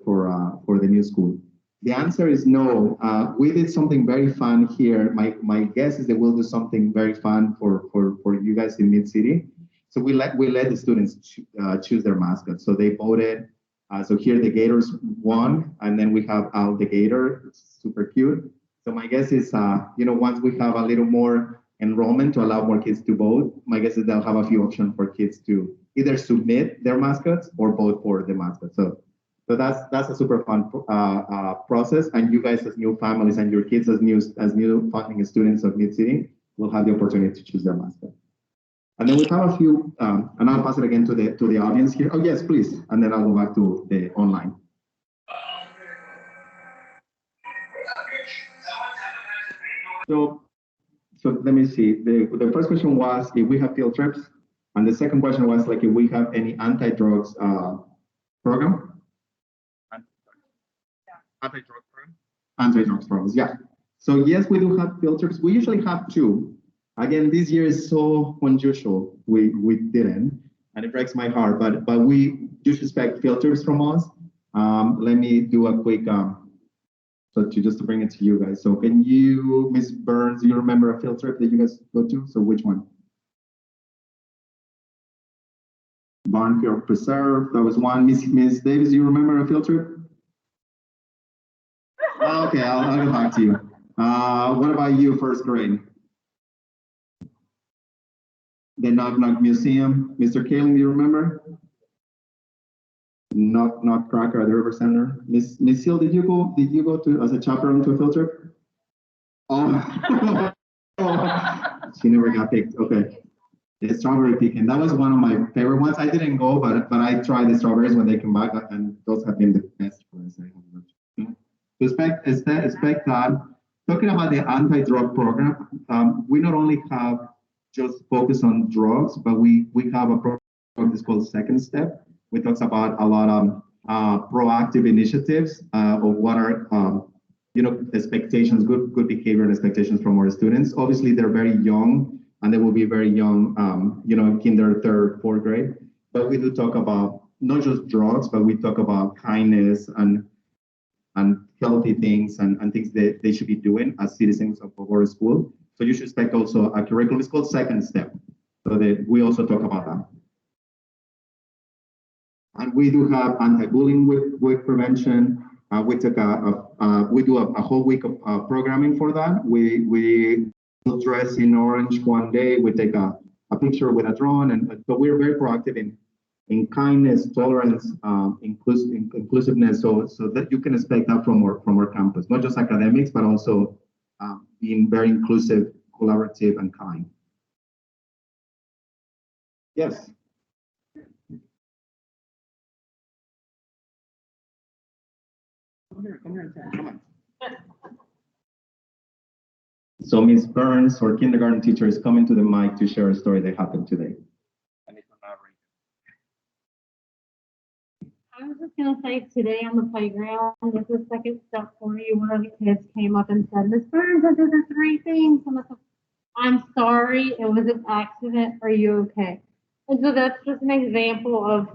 the new school. The answer is no. We did something very fun here. My guess is that we'll do something very fun for you guys in Mid City. So we let the students choose their mascot. So they voted. So here the Gators won, and then we have Al the Gator. It's super cute. So my guess is, once we have a little more enrollment to allow more kids to vote, my guess is they'll have a few options for kids to either submit their mascots or vote for the mascot. So that's a super fun process, and you guys as new families and your kids as new funding students of Mid City will have the opportunity to choose their mascot. And then we have a few, and I'll pass it again to the audience here. Oh yes, please, and then I'll go back to the online. So let me see. The first question was if we have field trips, and the second question was like if we have any anti-drugs program. Anti-drug program? Anti-drugs programs, yeah. So yes, we do have field trips. We usually have 2. Again, this year is so unusual. We didn't, and it breaks my heart. But we do expect field trips from us. Let me do a quick just to bring it to you guys. So can you, Ms. Burns, do you remember a field trip that you guys go to? So which one? Barnfield Preserve. That was one. Ms. Davis, do you remember a field trip? Okay, I'll get back to you. What about you, 1st grade? The Knock Knock Museum. Mr. Kaling, do you remember? Knock Cracker at the River Center. Miss Hill, did you go to as a chaperone to a field trip? Oh, she never got picked. Okay. The strawberry picking. That was one of my favorite ones. I didn't go, but I tried the strawberries when they came back, and those have been the best for us. Expect that. Talking about the anti-drug program, we not only have just focus on drugs, but we have a program that's called Second Step, which talks about a lot of proactive initiatives of what are expectations, good behavior and expectations from our students. Obviously, they're very young, and they will be very young, kinder, 3rd, 4th grade. But we do talk about not just drugs, but we talk about kindness and healthy things and things that they should be doing as citizens of our school. So you should expect also a curriculum. It's called Second Step. So that we also talk about that. And we do have anti-bullying with prevention. We do a whole week of programming for that. We dress in orange one day. We take a picture with a drone, and so we're very proactive in kindness, tolerance, inclusiveness. So that you can expect that from our campus, not just academics, but also being very inclusive, collaborative, and kind. Yes. Come here, come on. So Ms. Burns, our kindergarten teacher, is coming to the mic to share a story that happened today. I was just going to say today on the playground, this is Second Step for you. One of the kids came up and said, Miss Burns, I did the 3 things. And I said, I'm sorry, it was an accident. Are you okay? And so that's just an example of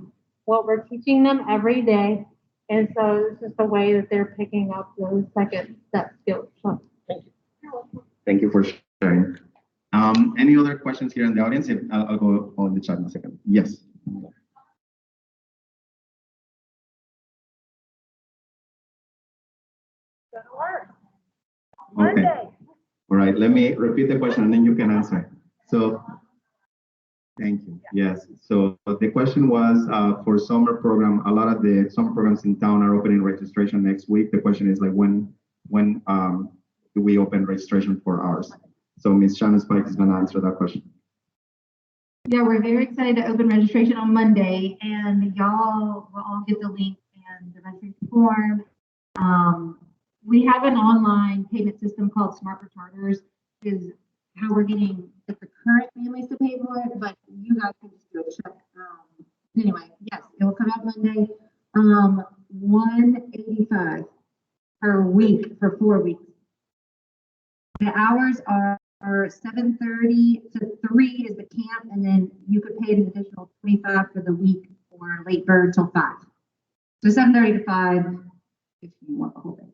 what we're teaching them every day. And so it's just the way that they're picking up those Second Step skills. So, thank you. Thank you for sharing. Any other questions here in the audience? I'll go on the chat in a second. Yes. Okay. All right. Let me repeat the question and then you can answer. So, thank you. Yes. So the question was for summer program. A lot of the summer programs in town are opening registration next week. The question is like when do we open registration for ours? So Ms. Shannon Spike is going to answer that question. Yeah, we're very excited to open registration on Monday, and y'all will all get the link and the registration form. We have an online payment system called Smart for Charters, is how we're getting the current families to pay for it, but you guys can just do a check. Anyway, yes, it will come out Monday. 185 per week for 4 weeks. The hours are 7:30 to 3 is the camp, and then you could pay an additional 25 for the week for late bird till 5. So 7:30 to 5 if you want the whole day.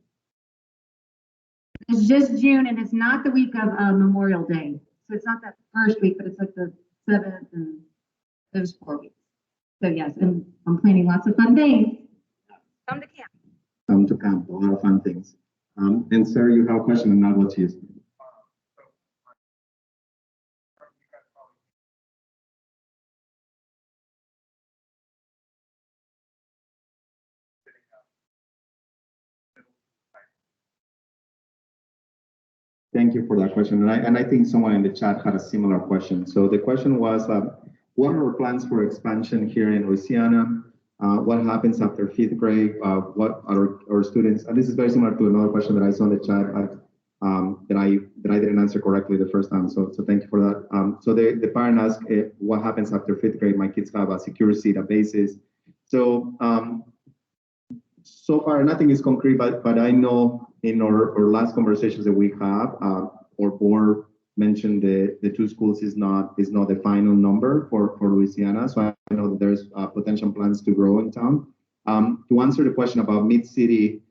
It's just June, and it's not the week of Memorial Day. So it's not that first week, but it's like the 7th, and there's 4 weeks. So yes, and I'm planning lots of fun things. Come to camp. Come to camp, a lot of fun things. And sir, you have a question, and I'll go to you. Thank you for that question. And I think someone in the chat had a similar question. So the question was, what are our plans for expansion here in Louisiana? What happens after 5th grade? What are our students? And this is very similar to another question that I saw in the chat that I didn't answer correctly the first time. So thank you for that. So the parent asked, what happens after 5th grade? My kids have a secure seat at BASIS. So so far nothing is concrete, but I know in our last conversations that we have, our board mentioned the 2 schools is not the final number for Louisiana. So I know that there's potential plans to grow in town. To answer the question about Mid-City,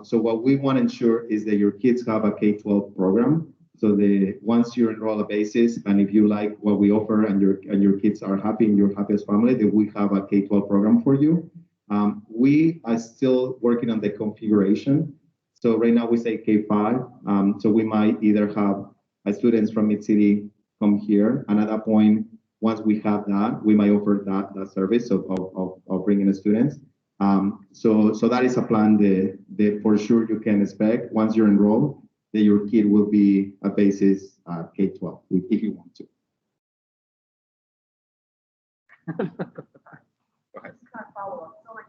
so what we want to ensure is that your kids have a K-12 program. So once you enroll at BASIS, and if you like what we offer and your kids are happy and you're happy as family, that we have a K-12 program for you. We are still working on the configuration. So right now we say K-5. So we might either have students from Mid-City come here, and at that point, once we have that, we might offer that service of bringing the students. So that is a plan that for sure you can expect once you're enrolled, that your kid will be a BASIS K-12 if you want to. Go ahead. Follow up. So like,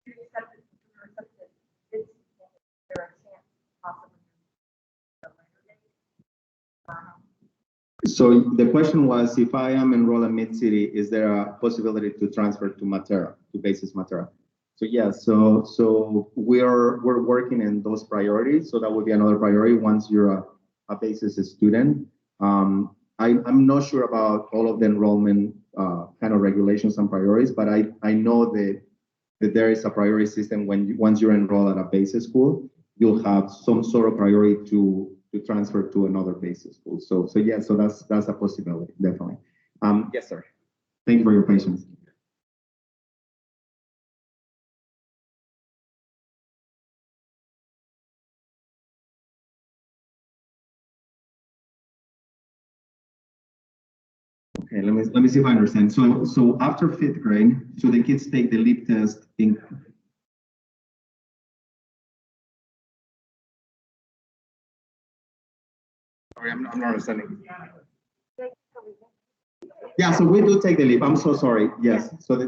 you accepted, is there a chance possibly? So the question was, if I am enrolled in Mid-City, is there a possibility to transfer to Matera, to BASIS Matera? So yes, so we're working in those priorities. So that would be another priority once you're a BASIS student. I'm not sure about all of the enrollment kind of regulations and priorities, but I know that there is a priority system once you're enrolled at a BASIS school, you'll have some sort of priority to transfer to another BASIS school. So yeah, so that's a possibility, definitely. Yes, sir. Thank you for your patience. Okay, let me see if I understand. So after 5th grade, so the kids take the LEAP test in. Sorry, I'm not understanding. Yeah, so we do take the LEAP. I'm so sorry. Yes. So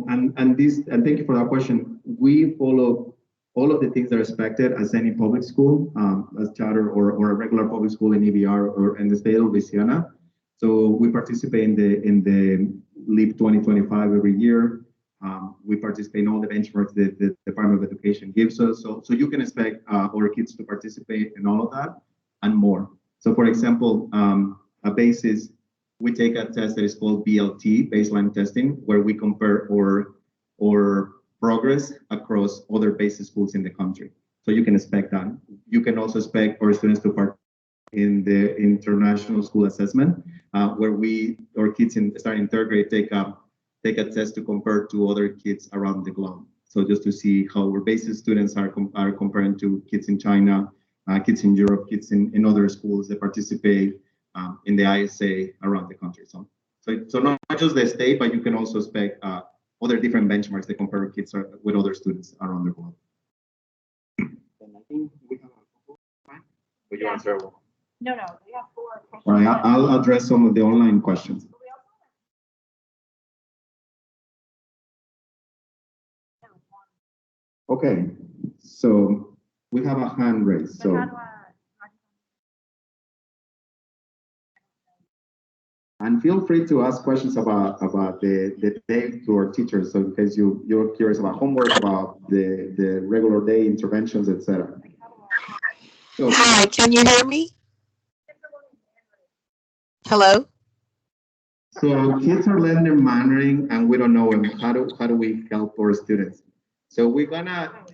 and thank you for that question. We follow all of the things that are expected as any public school, as charter or a regular public school in EBR or in the state of Louisiana. So we participate in the LEAP 2025 every year. We participate in all the benchmarks that the Department of Education gives us. So you can expect our kids to participate in all of that and more. So for example, a BASIS, we take a test that is called BLT, baseline testing, where we compare our progress across other BASIS schools in the country. So you can expect that. You can also expect our students to participate in the international school assessment, where our kids starting 3rd grade take a test to compare to other kids around the globe. So just to see how our BASIS students are comparing to kids in China, kids in Europe, kids in other schools that participate in the ISA around the country. So not just the state, but you can also expect other different benchmarks that compare kids with other students around the globe. And I think we have a couple. Would you answer? No, we have 4 questions. All right, I'll address some of the online questions. Okay, so we have a hand raised, so. And feel free to ask questions about the day to our teachers, so in case you're curious about homework, about the regular day interventions, etc. So, Hi, can you hear me? Hello? so kids are learning Mandarin and we don't know them. How do we help our students? So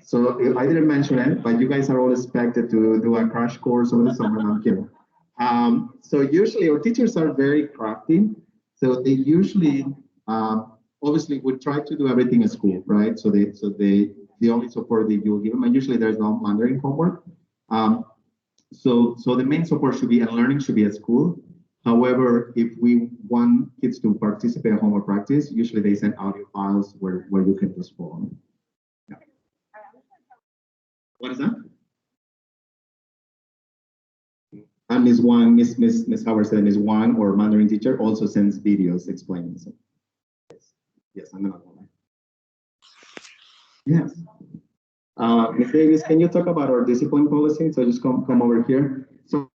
so I didn't mention it, but you guys are all expected to do a crash course over the summer. I'm kidding. So usually our teachers are very crafty. So they usually, obviously we try to do everything at school, right? So the only support that you will give them, and usually there's no Mandarin homework. So the main support should be, and learning should be at school. However, if we want kids to participate in homework practice, usually they send audio files where you can just follow. Yeah. What is that? And Miss Howard said Miss Wang, or Mandarin teacher, also sends videos explaining. So yes, I'm gonna go. Yes. Ms. Davis, can you talk about our discipline policy? So just come over here. So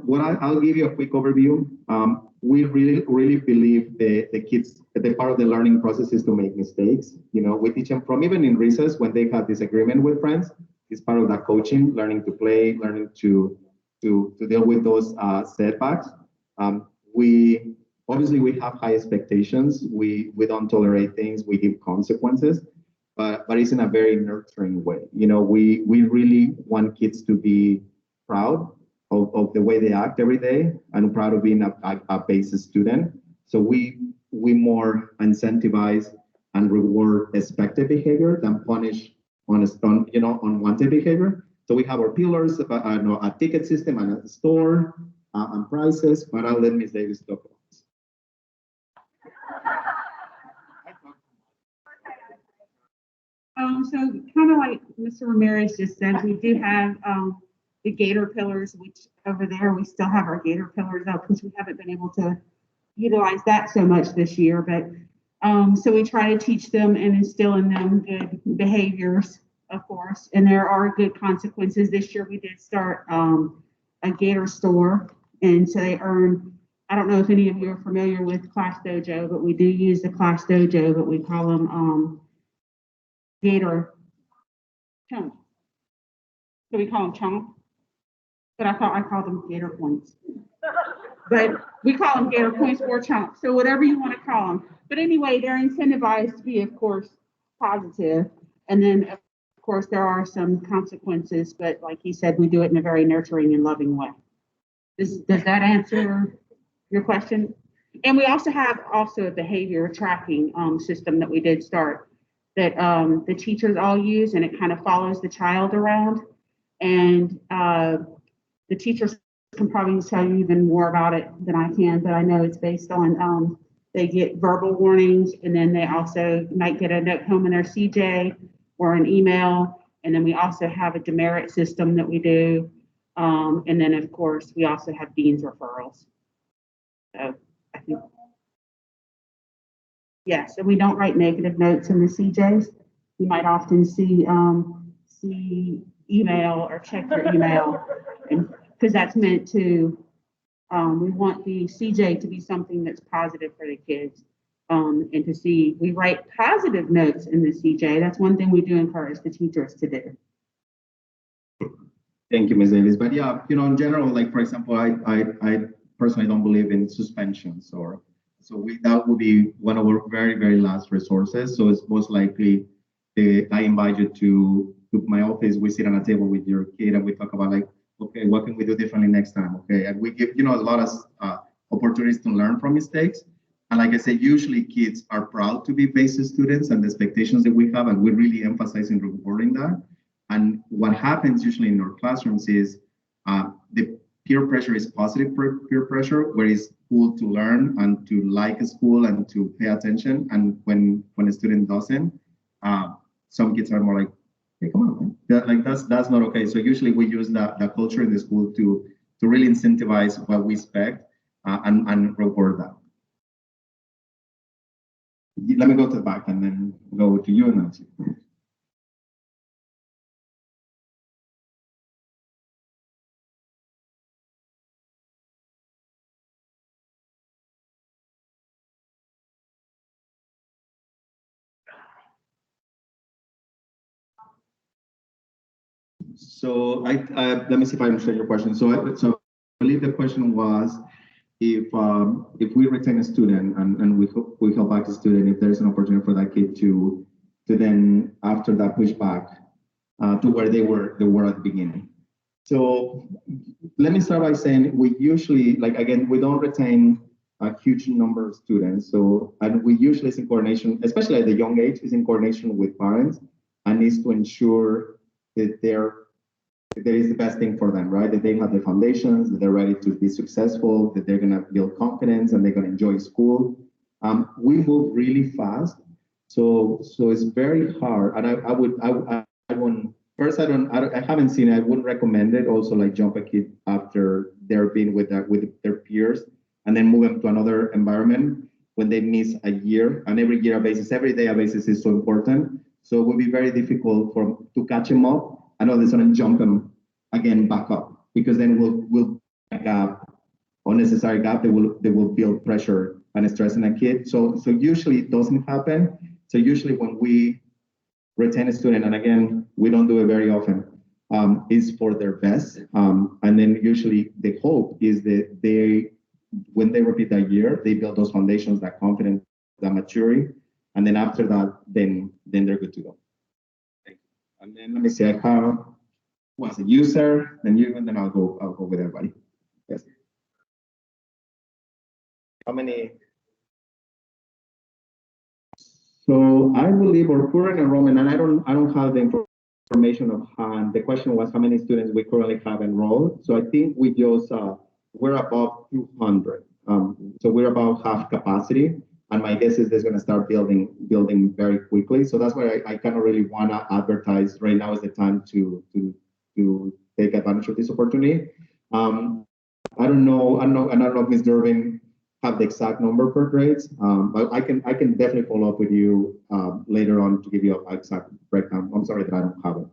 what I'll give you a quick overview. We really believe the kids, the part of the learning process is to make mistakes. You know, we teach them from even in recess when they have disagreement with friends. It's part of that coaching, learning to play, learning to deal with those setbacks. We obviously have high expectations. We don't tolerate things. We give consequences, but it's in a very nurturing way. You know, we really want kids to be proud of the way they act every day and proud of being a BASIS student. So we more incentivize and reward expected behavior than punish unwanted behavior. So we have our pillars, a ticket system and a store and prices, but I'll let Ms. Davis talk about this. So kind of like Mr. Ramirez just said, we do have the Gator pillars, which over there we still have our Gator pillars up because we haven't been able to utilize that so much this year. But so we try to teach them and instill in them good behaviors, of course, and there are good consequences. This year we did start a Gator store, and so they earn. I don't know if any of you are familiar with Class Dojo, but we do use the Class Dojo, but we call them Gator chomp. So we call them chomp, but I thought I called them Gator points. But we call them Gator points or chomp. So whatever you want to call them. But anyway, they're incentivized to be, of course, positive. And then, of course, there are some consequences. But like he said, we do it in a very nurturing and loving way. Does that answer your question? And we also have a behavior tracking system that we did start that the teachers all use, and it kind of follows the child around. And the teachers can probably tell you even more about it than I can, but I know it's based on they get verbal warnings, and then they also might get a note home in their CJ or an email. And then we also have a demerit system that we do. And then, of course, we also have dean's referrals. So I think, yes, and we don't write negative notes in the CJs. You might often see email or check your email, because that's meant to, we want the CJ to be something that's positive for the kids. And to see, we write positive notes in the CJ. That's one thing we do encourage the teachers to do. Thank you, Ms. Davis. But yeah, in general, like for example, I personally don't believe in suspensions, that would be one of our very, very last resources. So it's most likely I invite you to my office. We sit on a table with your kid and we talk about like, okay, what can we do differently next time? Okay, and we give a lot of opportunities to learn from mistakes. And like I said, usually kids are proud to be BASIS students and the expectations that we have, and we really emphasize in rewarding that. And what happens usually in our classrooms is the peer pressure is positive peer pressure, where it's cool to learn and to like a school and to pay attention. And when a student doesn't, some kids are more like, hey, come on, man. That's not okay. So usually we use that culture in the school to to really incentivize what we expect and reward that. Let me go to the back and then go to you, Nancy. So let me see if I understand your question. So I believe the question was if we retain a student and we help back the student, if there's an opportunity for that kid to then after that push back to where they were at the beginning. So let me start by saying we usually, like again, we don't retain a huge number of students. So and we usually is in coordination, especially at the young age, is in coordination with parents and is to ensure that there is the best thing for them, right? That they have the foundations, that they're ready to be successful, that they're gonna build confidence and they're gonna enjoy school. We move really fast, so it's very hard. And I wouldn't. First, I haven't seen it. I wouldn't recommend it. Also, like jump a kid after they're being with their peers, and then move them to another environment when they miss a year. And every year basis, every day a basis is so important. So it would be very difficult to catch them up and all of a sudden jump them again back up, because then we'll gap, unnecessary gap. They will build pressure and stress in a kid. So usually it doesn't happen. So usually when we retain a student, and again, we don't do it very often, is for their best. And then usually the hope is that when they repeat that year, they build those foundations, that confidence, that maturity. And then after that, then they're good to go. And then let me see, I have was a user, then you, and then I'll go with everybody. Yes. How many? So I believe our current enrollment, and I don't have the information of hand. The question was how many students we currently have enrolled. So I think we just we're above 200. So we're about half capacity. And my guess is they're going to start building very quickly. So that's why I kind of really want to advertise right now is the time to take advantage of this opportunity. I don't know if Ms. Durbin have the exact number per grades, but I can definitely follow up with you later on to give you an exact breakdown. I'm sorry that I don't have it.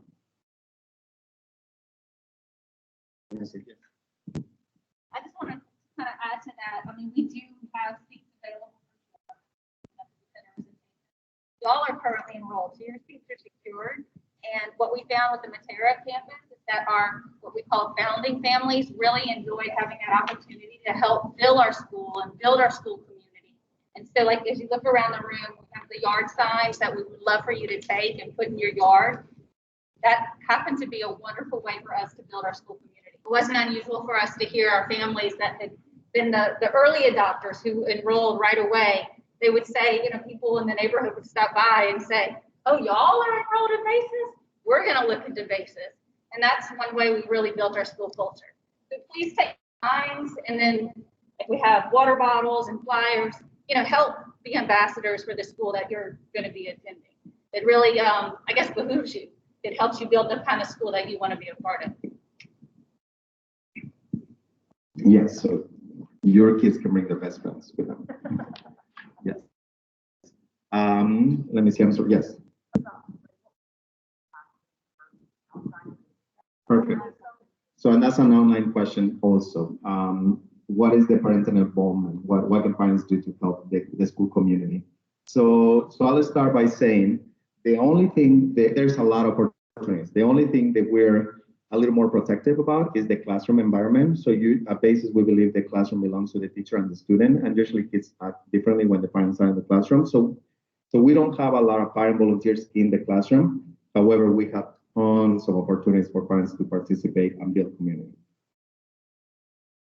I just want to kind of add to that. I mean, we do have seats available. Y'all are currently enrolled, so your seats are secured. And what we found with the Matera campus is that our, what we call founding families, really enjoyed having that opportunity to help build our school and build our school community. And so, like, as you look around the room, we have the yard signs that we would love for you to take and put in your yard. That happened to be a wonderful way for us to build our school community. It wasn't unusual for us to hear our families that had been the early adopters who enrolled right away. They would say, you know, people in the neighborhood would stop by and say, oh, y'all are enrolled in BASIS? We're going to look into BASIS. And that's one way we really built our school culture. So please take signs, and then if we have water bottles and flyers, you know, help be ambassadors for the school that you're going to be attending. It really, I guess, behooves you. It helps you build the kind of school that you want to be a part of. Yes, so your kids can bring their best friends with them. Yes. Let me see, I'm sorry, yes. Perfect. So, and that's an online question also. What is the parental involvement? What can parents do to help the school community? So I'll start by saying the only thing there's a lot of opportunities. The only thing that we're a little more protective about is the classroom environment. So at BASIS, we believe the classroom belongs to the teacher and the student, and usually kids act differently when the parents are in the classroom. So we don't have a lot of parent volunteers in the classroom. However, we have tons of opportunities for parents to participate and build community.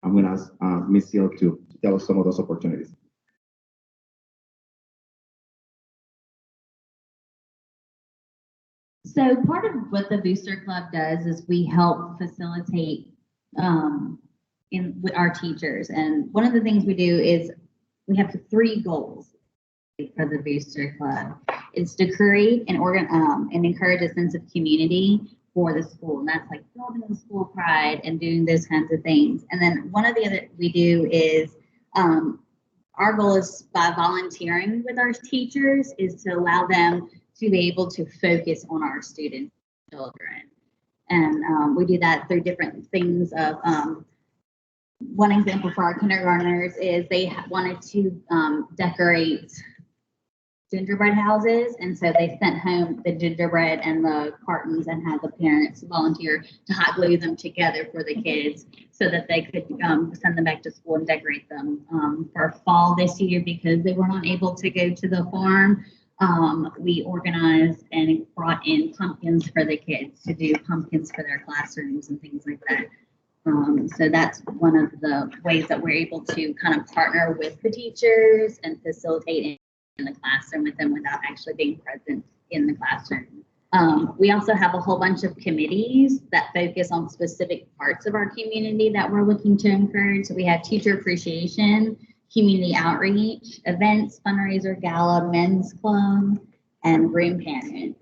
I'm going to ask Ms. Seal to tell us some of those opportunities. So part of what the Booster Club does is we help facilitate with our teachers. And one of the things we do is we have 3 goals for the Booster Club. It's to create and encourage a sense of community for the school. And that's like building the school pride and doing those kinds of things. And then one of the other we do is our goal is by volunteering with our teachers is to allow them to be able to focus on our students, children. And we do that through different things of one example for our kindergartners is they wanted to decorate gingerbread houses, and so they sent home the gingerbread and the cartons and had the parents volunteer to hot glue them together for the kids so that they could send them back to school and decorate them for fall this year because they were not able to go to the farm. We organized and brought in pumpkins for the kids to do pumpkins for their classrooms and things like that. So that's one of the ways that we're able to kind of partner with the teachers and facilitate in the classroom with them without actually being present in the classroom. We also have a whole bunch of committees that focus on specific parts of our community that we're looking to encourage. So we have teacher appreciation, community outreach, events, fundraiser, gala, men's club, and room parents.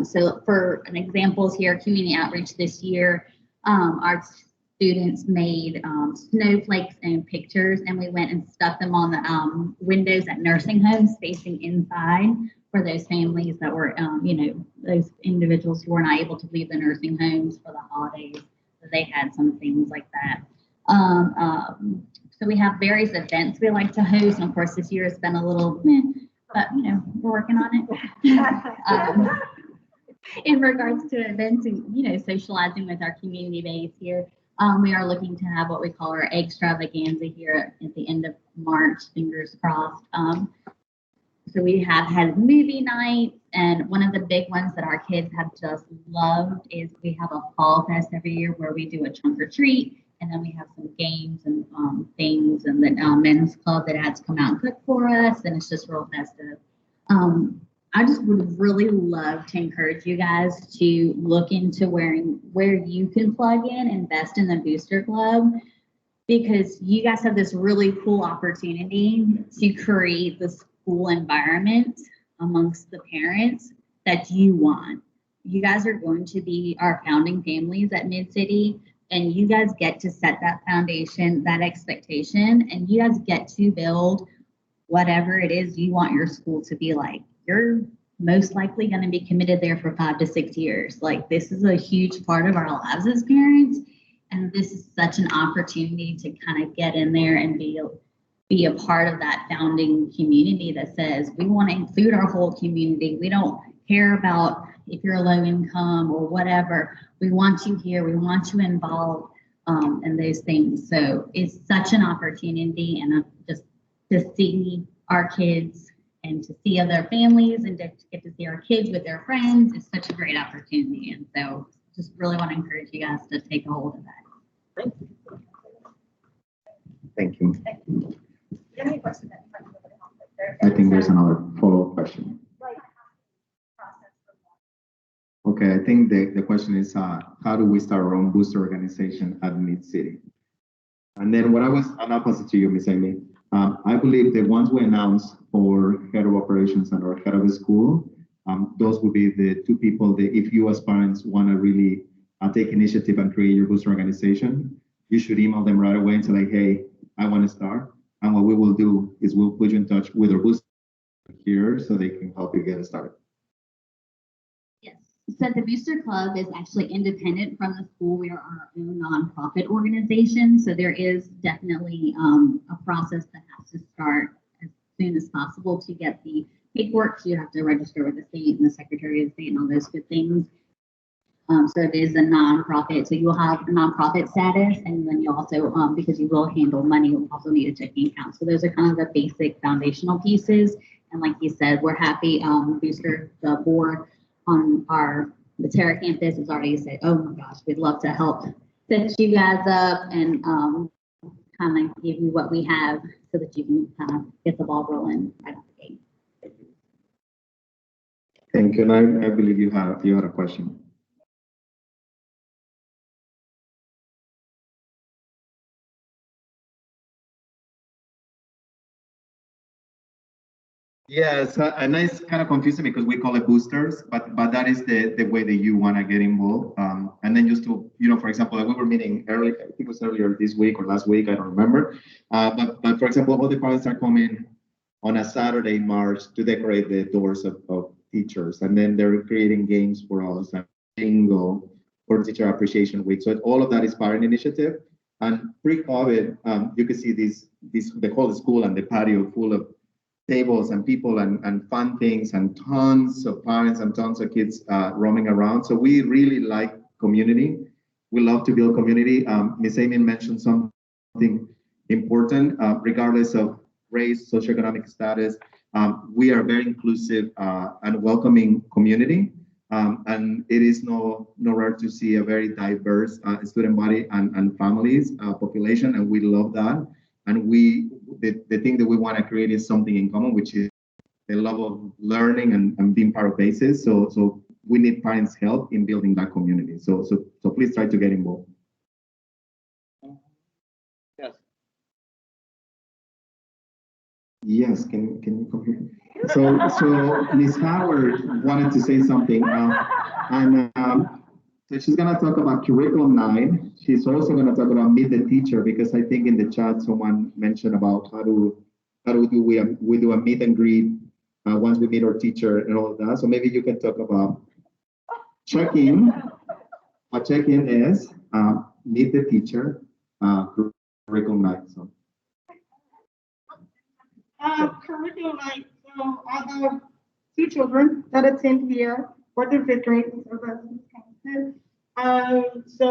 So for an examples here, community outreach this year, our students made snowflakes and pictures, and we went and stuck them on the windows at nursing homes facing inside for those families that were, those individuals who were not able to leave the nursing homes for the holidays. So they had some things like that. So we have various events we like to host, and of course this year has been a little, but we're working on it. In regards to events and socializing with our community base here, we are looking to have what we call our extravaganza here at the end of March, fingers crossed. So we have had movie nights, and one of the big ones that our kids have just loved is we have a fall fest every year where we do a trunk or treat, and then we have some games and things, and the men's club that has come out and cook for us, and it's just real festive. I just would really love to encourage you guys to look into where you can plug in, invest in the Booster Club, because you guys have this really cool opportunity to create the school environment amongst the parents that you want. You guys are going to be our founding families at Mid-City, and you guys get to set that foundation, that expectation, and you guys get to build whatever it is you want your school to be like. You're most likely going to be committed there for 5 to 6 years. Like, this is a huge part of our lives as parents, and this is such an opportunity to kind of get in there and be a part of that founding community that says we want to include our whole community. We don't care about if you're low income or whatever. We want you here. We want you involved in those things. So it's such an opportunity, and just to see our kids and to see other families and to get to see our kids with their friends is such a great opportunity. And so just really want to encourage you guys to take a hold of that. Thank you. Do you have any questions? I think there's another follow-up question. Like, Okay, I think the question is, how do we start our own booster organization at Mid-City? And then and I'll pass it to you, Ms. Amy. I believe the ones we announced for head of operations and our head of the school, those will be the two people that if you as parents want to really take initiative and create your booster organization, you should email them right away and say like, hey, I want to start. And what we will do is we'll put you in touch with our booster here so they can help you get it started. Yes. So the Booster Club is actually independent from the school. We are our own nonprofit organization. So there is definitely a process that has to start as soon as possible to get the paperwork. So you have to register with the state and the Secretary of State and all those good things. So it is a nonprofit. So you'll have a nonprofit status, and then you also, because you will handle money, you'll also need a checking account. So those are kind of the basic foundational pieces. And like you said, we're happy. Booster, the board on our Matera campus has already said, oh my gosh, we'd love to help set you guys up and kind of give you what we have so that you can kind of get the ball rolling right out the gate. Thank you. And I believe you had a question. Yes, and it's kind of confusing because we call it boosters, but that is the way that you want to get involved. And then just to, for example, like we were meeting early, I think it was earlier this week or last week, I don't remember. But for example, all the parents are coming on a Saturday in March to decorate the doors of teachers, and then they're creating games for us and bingo for Teacher Appreciation Week. So all of that is parent initiative. And pre-COVID, you could see the whole school and the patio full of tables and people and fun things and tons of parents and tons of kids roaming around. So we really like community. We love to build community. Ms. Amy mentioned something important, regardless of race, socioeconomic status. We are very inclusive and welcoming community. And it is no rare to see a very diverse student body and families population, and we love that. And the thing that we want to create is something in common, which is the love of learning and being part of BASIS. So we need parents' help in building that community. So please try to get involved. Yes. Yes, can you come here? So Ms. Howard wanted to say something, so she's gonna talk about curriculum 9. She's also gonna talk about meet the teacher, because I think in the chat someone mentioned about how do we do a meet and greet once we meet our teacher and all of that. So maybe you can talk about check-in. A check-in is meet the teacher, curriculum 9. So. Curriculum night. So I have 2 children that attend here, 4th and 5th grade. So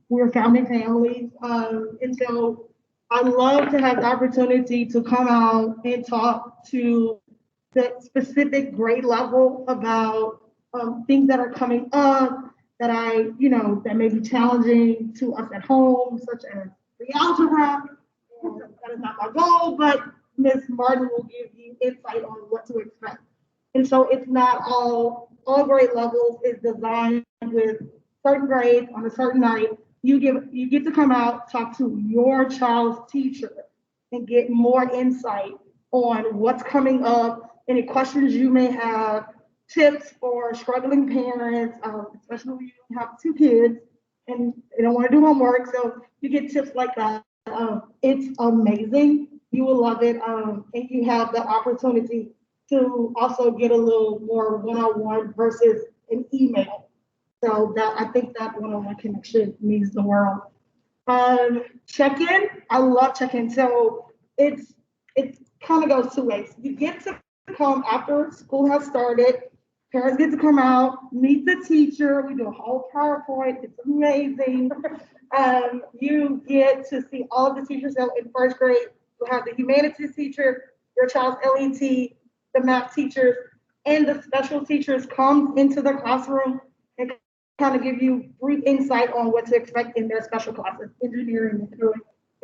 we're founding families, and so I love to have the opportunity to come out and talk to the specific grade level about things that are coming up that that may be challenging to us at home, such as the algebra. That is not my goal, but Ms. Martin will give you insight on what to expect. And so it's not all grade levels is designed with certain grades on a certain night. You get to come out, talk to your child's teacher and get more insight on what's coming up, any questions you may have, tips for struggling parents, especially when you have 2 kids and they don't want to do homework. So you get tips like that. It's amazing. You will love it. And you have the opportunity to also get a little more one-on-one versus an email. So I think that one-on-one connection means the world. Check-in, I love check-in. So it kind of goes 2 ways. You get to come after school has started. Parents get to come out, meet the teacher. We do a whole PowerPoint. It's amazing. You get to see all of the teachers. So in 1st grade, you have the humanities teacher, your child's LET, the math teachers, and the special teachers come into the classroom and kind of give you brief insight on what to expect in their special classes, engineering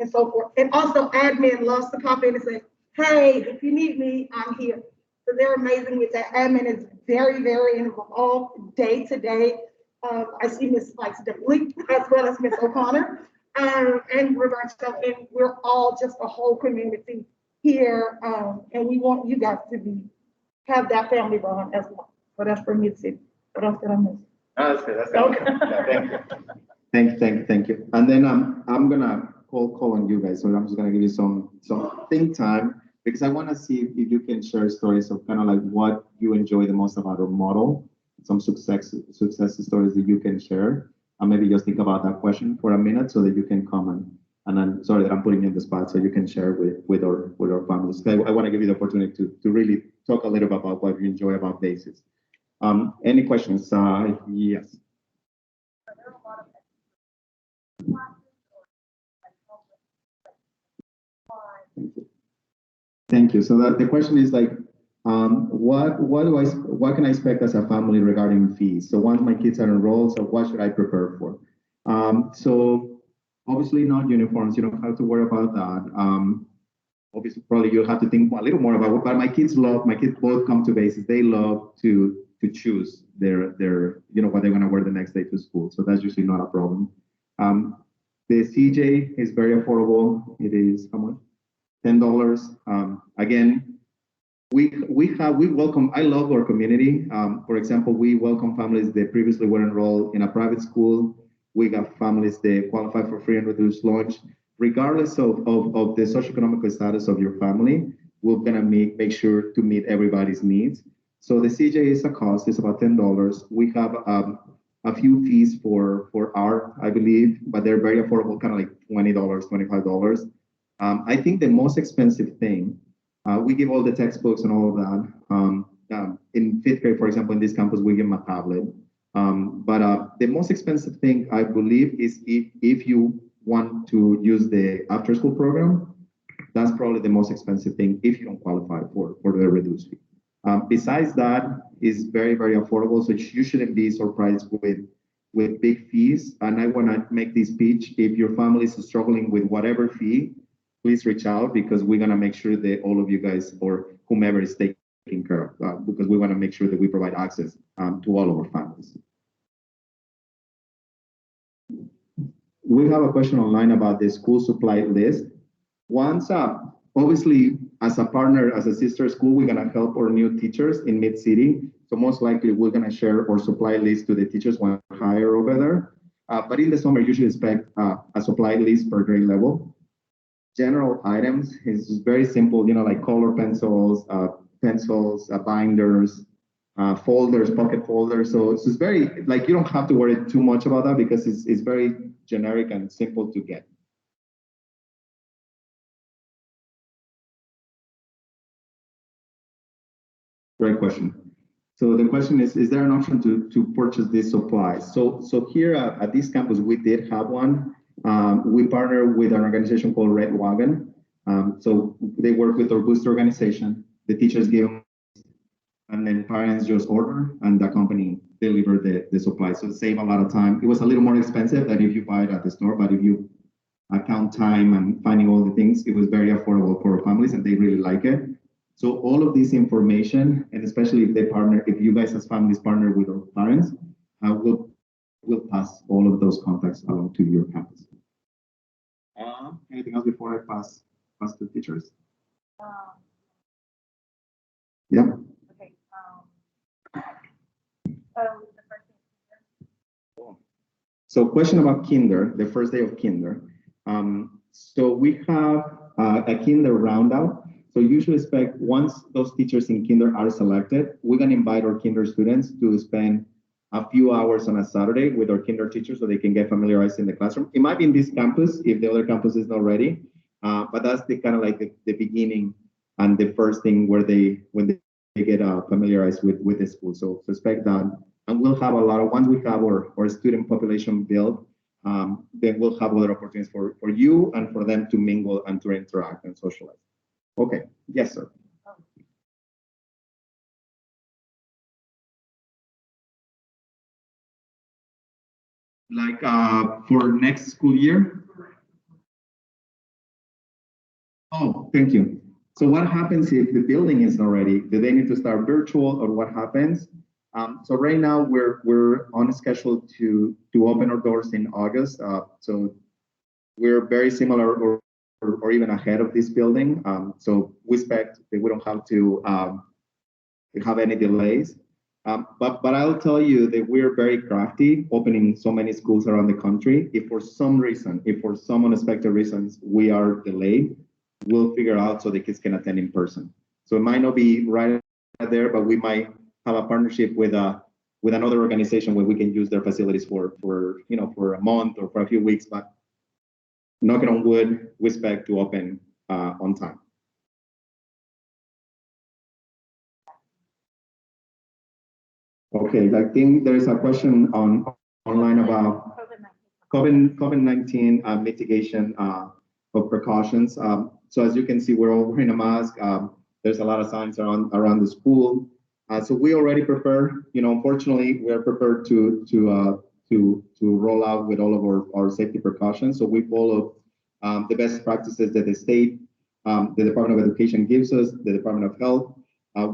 and so forth. And also admin loves to pop in and say, hey, if you need me, I'm here. So they're amazing with that. Admin is very, very involved day to day. I see Ms. Spikes definitely, as well as Ms. O'Connor. And Roberto, and we're all just a whole community here. And we want you guys to have that family bond as well. So that's for me too. What else did I miss? Oh, that's good. That's good. Yeah, Thank you. And then I'm gonna call on you guys. So I'm just gonna give you some think time, because I want to see if you can share stories of kind of like what you enjoy the most about our model, some success stories that you can share. And maybe just think about that question for a minute so that you can comment. And then, sorry that I'm putting you in the spot, so you can share with our families. I want to give you the opportunity to really talk a little bit about what you enjoy about BASIS. Any questions? Yes. Thank you. So the question is like, what can I expect as a family regarding fees? So once my kids are enrolled, so what should I prepare for? So obviously not uniforms. You don't have to worry about that. Obviously, probably you'll have to think a little more about it. But my kids both come to BASIS. They love to choose their what they're going to wear the next day to school. So that's usually not a problem. The CJ is very affordable. It is how much? $10. Again, we welcome. I love our community. For example, we welcome families that previously were enrolled in a private school. We got families that qualify for free and reduced lunch, regardless of the socioeconomic status of your family. We're gonna make sure to meet everybody's needs. So the CJ is a cost. It's about $10. We have a few fees for art, I believe, but they're very affordable, kind of like $20, $25. I think the most expensive thing, we give all the textbooks and all of that. In fifth grade, for example, in this campus, we give them a tablet. But the most expensive thing, I believe, is if you want to use the after-school program, that's probably the most expensive thing if you don't qualify for the reduced fee. Besides that, is very, very affordable, so you shouldn't be surprised with big fees. And I want to make this pitch: if your family is struggling with whatever fee, please reach out, because we're going to make sure that all of you guys, or whomever, is taken care of, because we want to make sure that we provide access to all of our families. We have a question online about the school supply list. Once, obviously, as a partner, as a sister school, we're going to help our new teachers in Mid-City. So most likely, we're going to share our supply list to the teachers when we hire over there. But in the summer, you should expect a supply list per grade level. General items is very simple, like color pencils, binders, folders, pocket folders. So it's very, you don't have to worry too much about that, because it's very generic and simple to get. Great question. So the question is there an option to purchase these supplies? So here at this campus, we did have one. We partner with an organization called Red Wagon. So they work with our booster organization. The teachers give them, and then parents just order, and the company deliver the supplies. So it saves a lot of time. It was a little more expensive than if you buy it at the store, but if you account time and finding all the things, it was very affordable for our families, and they really like it. So all of this information, and especially if you guys as families partner with our parents, we'll pass all of those contacts along to your campus. Anything else before I pass to teachers? Yeah. Okay. The first thing. So question about kinder, the first day of kinder. So we have a kinder roundout. So you should expect, once those teachers in kinder are selected, we're going to invite our kinder students to spend a few hours on a Saturday with our kinder teachers so they can get familiarized in the classroom. It might be in this campus if the other campus is not ready, but that's the kind of like the beginning and the first thing when they get familiarized with the school. So expect that. And we'll have once we have our student population built, then we'll have other opportunities for you and for them to mingle and to interact and socialize. Okay, yes, sir. Like for next school year? Oh, thank you. So what happens if the building is not ready? Do they need to start virtual, or what happens? So right now we're on schedule to open our doors in August. So we're very similar or even ahead of this building. So we expect that we don't have to have any delays. But I'll tell you that we're very crafty, opening so many schools around the country. If for some unexpected reasons we are delayed, we'll figure out so the kids can attend in person. So it might not be right there, but we might have a partnership with another organization where we can use their facilities for a month or for a few weeks. But knocking on wood, we expect to open on time. Okay, I think there is a question online about COVID-19 mitigation of precautions. So as you can see, we're all wearing a mask. There's a lot of signs around the school. So we already prepare. Unfortunately, we are prepared to roll out with all of our safety precautions. So we follow the best practices that the state, the Department of Education gives us, the Department of Health.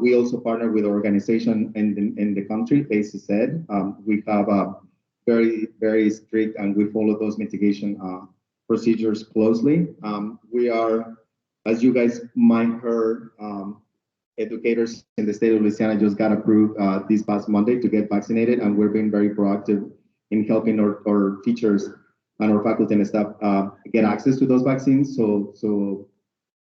We also partner with an organization in the country, BASIS.ed. We have very, very strict, and we follow those mitigation procedures closely. We are, as you guys might heard, educators in the state of Louisiana just got approved this past Monday to get vaccinated, and we're being very proactive in helping our teachers and our faculty and staff get access to those vaccines. So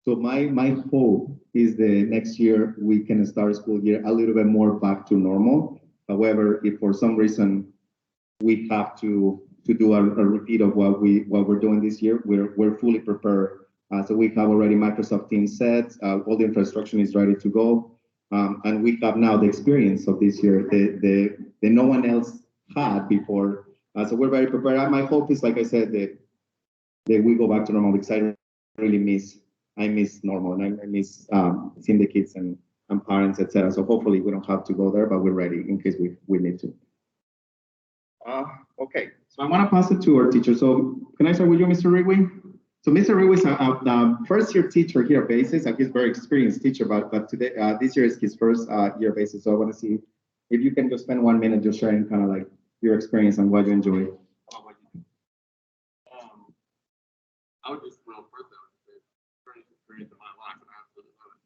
my hope is the next year we can start school year a little bit more back to normal. However, if for some reason we have to do a repeat of what we're doing this year, we're fully prepared. So we have already Microsoft Teams set, all the infrastructure is ready to go, and we have now the experience of this year that no one else had before. So we're very prepared. My hope is, like I said, that we go back to normal, because I really miss normal, and I miss seeing the kids and parents, etc. So hopefully we don't have to go there, but we're ready in case we need to. Okay, so I want to pass it to our teacher. So can I start with you, Mr. Rigby? So Mr. Rigby is a first-year teacher here at BASIS, and he's a very experienced teacher, but today, this year is his first year at BASIS. So I want to see if you can just spend 1 minute just sharing kind of like your experience and what you enjoy. I would just, well, first I would say, first experience of my life, and I absolutely love it.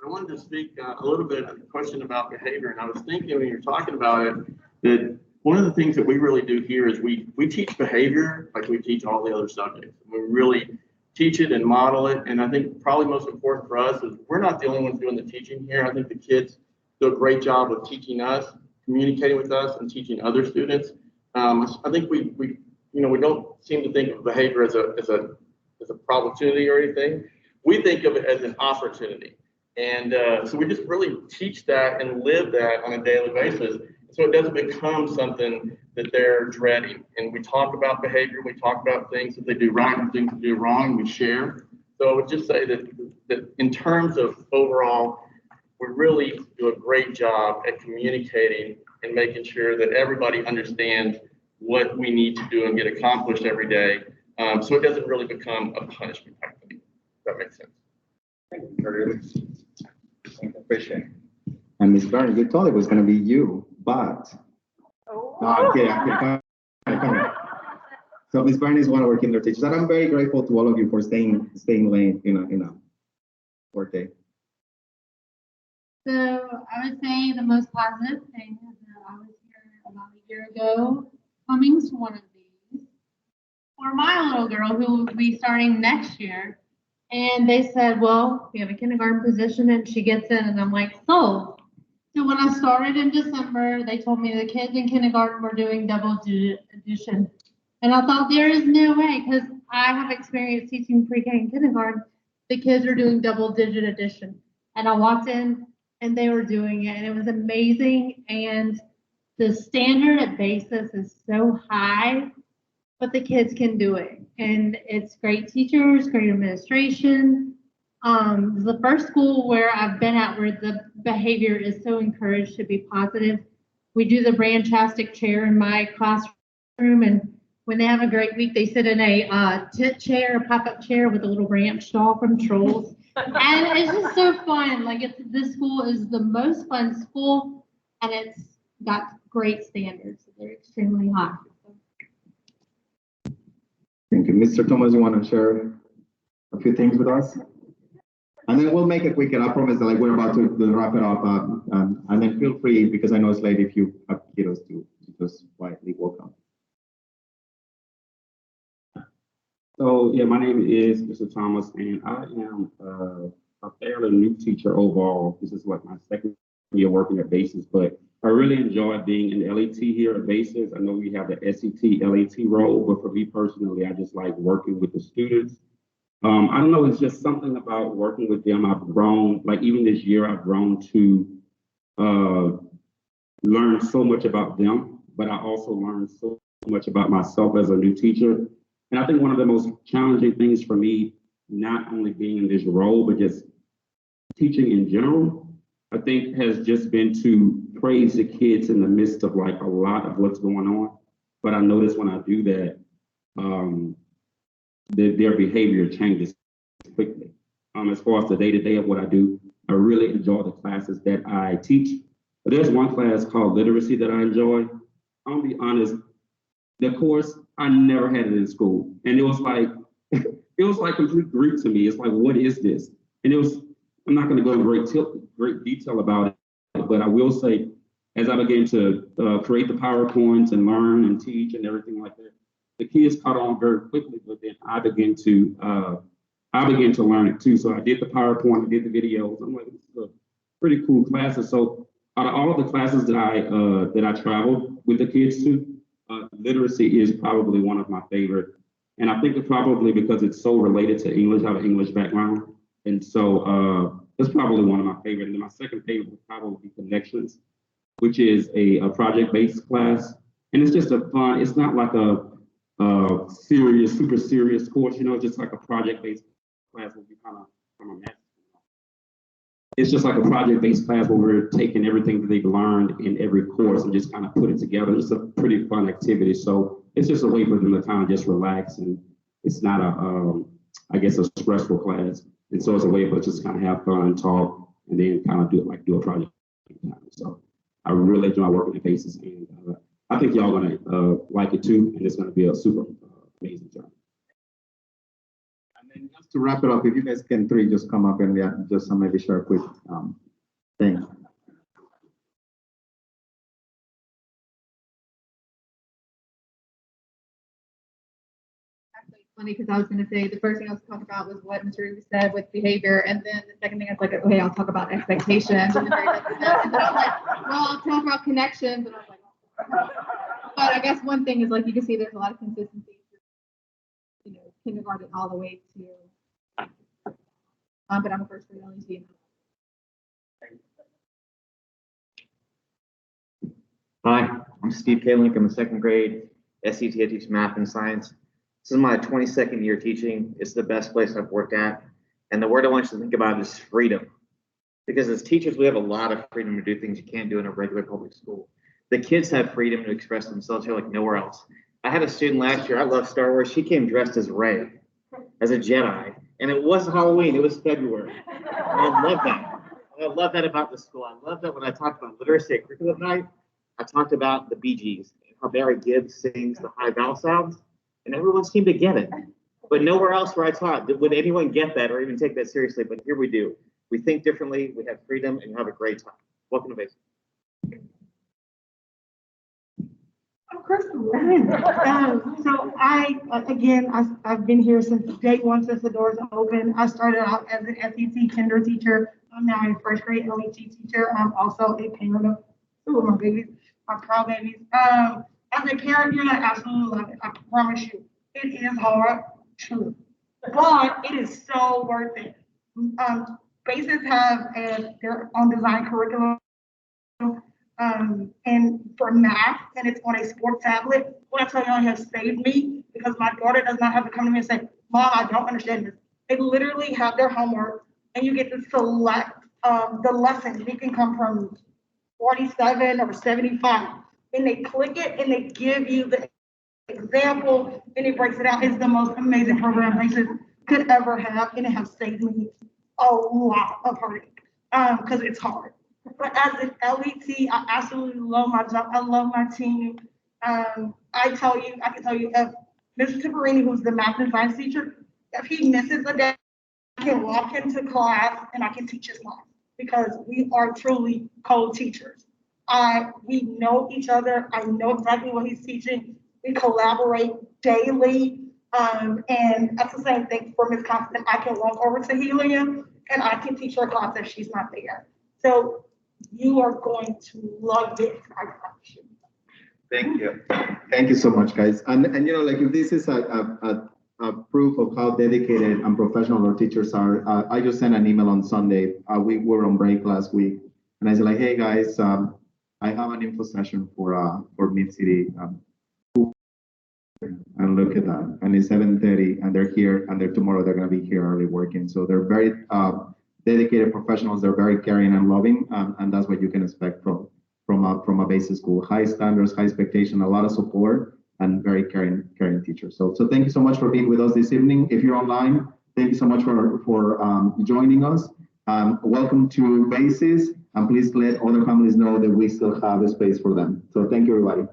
But I wanted to speak a little bit of a question about behavior, and I was thinking when you're talking about it, that one of the things that we really do here is we teach behavior like we teach all the other subjects. We really teach it and model it, and I think probably most important for us is we're not the only ones doing the teaching here. I think the kids do a great job of teaching us, communicating with us, and teaching other students. I think we don't seem to think of behavior as a opportunity or anything. We think of it as an opportunity. And so we just really teach that and live that on a daily basis. So it doesn't become something that they're dreading. And we talk about behavior, we talk about things that they do right and things that they do wrong, we share. So I would just say that in terms of overall, we really do a great job at communicating and making sure that everybody understands what we need to do and get accomplished every day. So it doesn't really become a punishment type thing. If that makes sense. Thank you, Curtis. Appreciate it. And Ms. Barron, you thought it was going to be you, but no, I'm kidding. Come here. So Ms. Barron is one of our kinder teachers, and I'm very grateful to all of you for staying late in a work day. So I would say the most positive thing is that I was here about a year ago coming to one of these for my little girl who will be starting next year. And they said, well, we have a kindergarten position and she gets in, and I'm like, sold. So when I started in December, they told me the kids in kindergarten were doing double-digit addition. And I thought, there is no way, because I have experience teaching pre-K and kindergarten, the kids are doing double-digit addition. And I walked in and they were doing it, and it was amazing. And the standard at BASIS is so high, but the kids can do it. And it's great teachers, great administration. It's the first school where I've been at where the behavior is so encouraged to be positive. We do the Branchastic chair in my classroom, and when they have a great week, they sit in a tent chair, a pop-up chair with a little branch doll from Trolls. And it's just so fun. Like, this school is the most fun school, and it's got great standards. They're extremely high. Thank you. Mr. Thomas, you want to share a few things with us? And then we'll make it quick, and I promise that we're about to wrap it up. And then feel free, because I know it's late, if you have kiddos to just quietly welcome. So yeah, my name is Mr. Thomas, and I am a fairly new teacher overall. This is like my second year working at BASIS, but I really enjoy being in LET here at BASIS. I know we have the SET, LAT role, but for me personally, I just like working with the students. I don't know, it's just something about working with them. I've grown, like even this year, I've grown to learn so much about them, but I also learned so much about myself as a new teacher. And I think one of the most challenging things for me, not only being in this role, but just teaching in general, I think has just been to praise the kids in the midst of like a lot of what's going on. But I notice when I do that, their behavior changes quickly. As far as the day-to-day of what I do, I really enjoy the classes that I teach. But there's one class called literacy that I enjoy. I'll be honest, the course, I never had it in school. And it was like, it was like complete Greek to me. It's like, what is this? And it was I'm not going to go in great detail about it, but I will say, as I began to create the PowerPoints and learn and teach and everything like that, the kids caught on very quickly, but then I began to learn it too. So I did the PowerPoint, I did the videos. I'm like, this is a pretty cool classes. So out of all of the classes that I traveled with the kids to, literacy is probably one of my favorite. And I think it's probably because it's so related to English. I have an English background. And so that's probably one of my favorite. And then my second favorite would probably be connections, which is a project-based class. And it's just a fun, it's not like a serious, super serious course, you know, just like a project-based class will be kind of from a math. It's just like a project-based class where we're taking everything that they've learned in every course and just kind of put it together. It's a pretty fun activity. So it's just a way for them to kind of just relax, and it's not I guess a stressful class. And so it's a way for us just kind of have fun and talk, and then kind of do a project. So I really enjoy working at BASIS, and I think y'all gonna like it too, and it's gonna be a super amazing job. And then just to wrap it up, if you guys can just come up and just maybe share a quick thing. Funny because I was going to say the first thing I was talking about was what Mr. Reeves said with behavior, and then the second thing I was like, okay, I'll talk about expectations. And then I was like, well, I'll talk about connections, and I was like, but I guess one thing is like you can see there's a lot of consistency, you know, kindergarten all the way to, but I'm a first grade LET. Hi, I'm Steve Kalink. I'm a second grade SET. I teach math and science. This is my 22nd year teaching. It's the best place I've worked at. And the word I want you to think about is freedom. Because as teachers, we have a lot of freedom to do things you can't do in a regular public school. The kids have freedom to express themselves here like nowhere else. I had a student last year, I love Star Wars. She came dressed as Rey, as a Jedi. And it wasn't Halloween, it was February. And I love that. I love that about the school. I love that when I talked about literacy at curriculum night, I talked about the Bee Gees, how Barry Gibbs sings the high vowel sounds. And everyone seemed to get it. But nowhere else where I taught would anyone get that or even take that seriously. But here we do. We think differently, we have freedom, and you have a great time. Welcome to BASIS. I'm Crystal. So I've been here since day one, since the doors opened. I started out as an SET kinder teacher. I'm now a first grade LET teacher. I'm also a parent of two of my babies, my proud babies. As a parent, you're not absolutely love it. I promise you. It is hard, true, but it is so worth it. BASIS have their own design curriculum, and for math, and it's on a sports tablet. When I tell you, it has saved me because my daughter does not have to come to me and say, "Mom, I don't understand this." They literally have their homework, and you get to select the lessons. It can come from 47 or 75. And they click it and they give you the example and it breaks it out. It's the most amazing program BASIS could ever have, and it has saved me a lot of heartache because it's hard. But as an LET, I absolutely love my job. I love my team. I can tell you, if Mr. Tipperini, who's the math and science teacher, if he misses a day, I can walk into class and I can teach his class because we are truly co-teachers. We know each other. I know exactly what he's teaching. We collaborate daily. And that's the same thing for Ms. Constant. I can walk over to Helium and I can teach her class if she's not there. So you are going to love it. I promise you. Thank you. Thank you so much, guys. And you know, like if this is a proof of how dedicated and professional our teachers are, I just sent an email on Sunday. We were on break last week, and I said like, hey guys, I have an info session for Mid-City. And look at that. And it's 7:30 and they're here, and tomorrow they're going to be here early working. So they're very dedicated professionals. They're very caring and loving. And that's what you can expect from a BASIS school. High standards, high expectation, a lot of support, and very caring teachers. So thank you so much for being with us this evening. If you're online, thank you so much for joining us. Welcome to BASIS. And please let other families know that we still have a space for them. So thank you, everybody.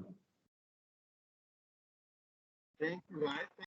Thank you, guys.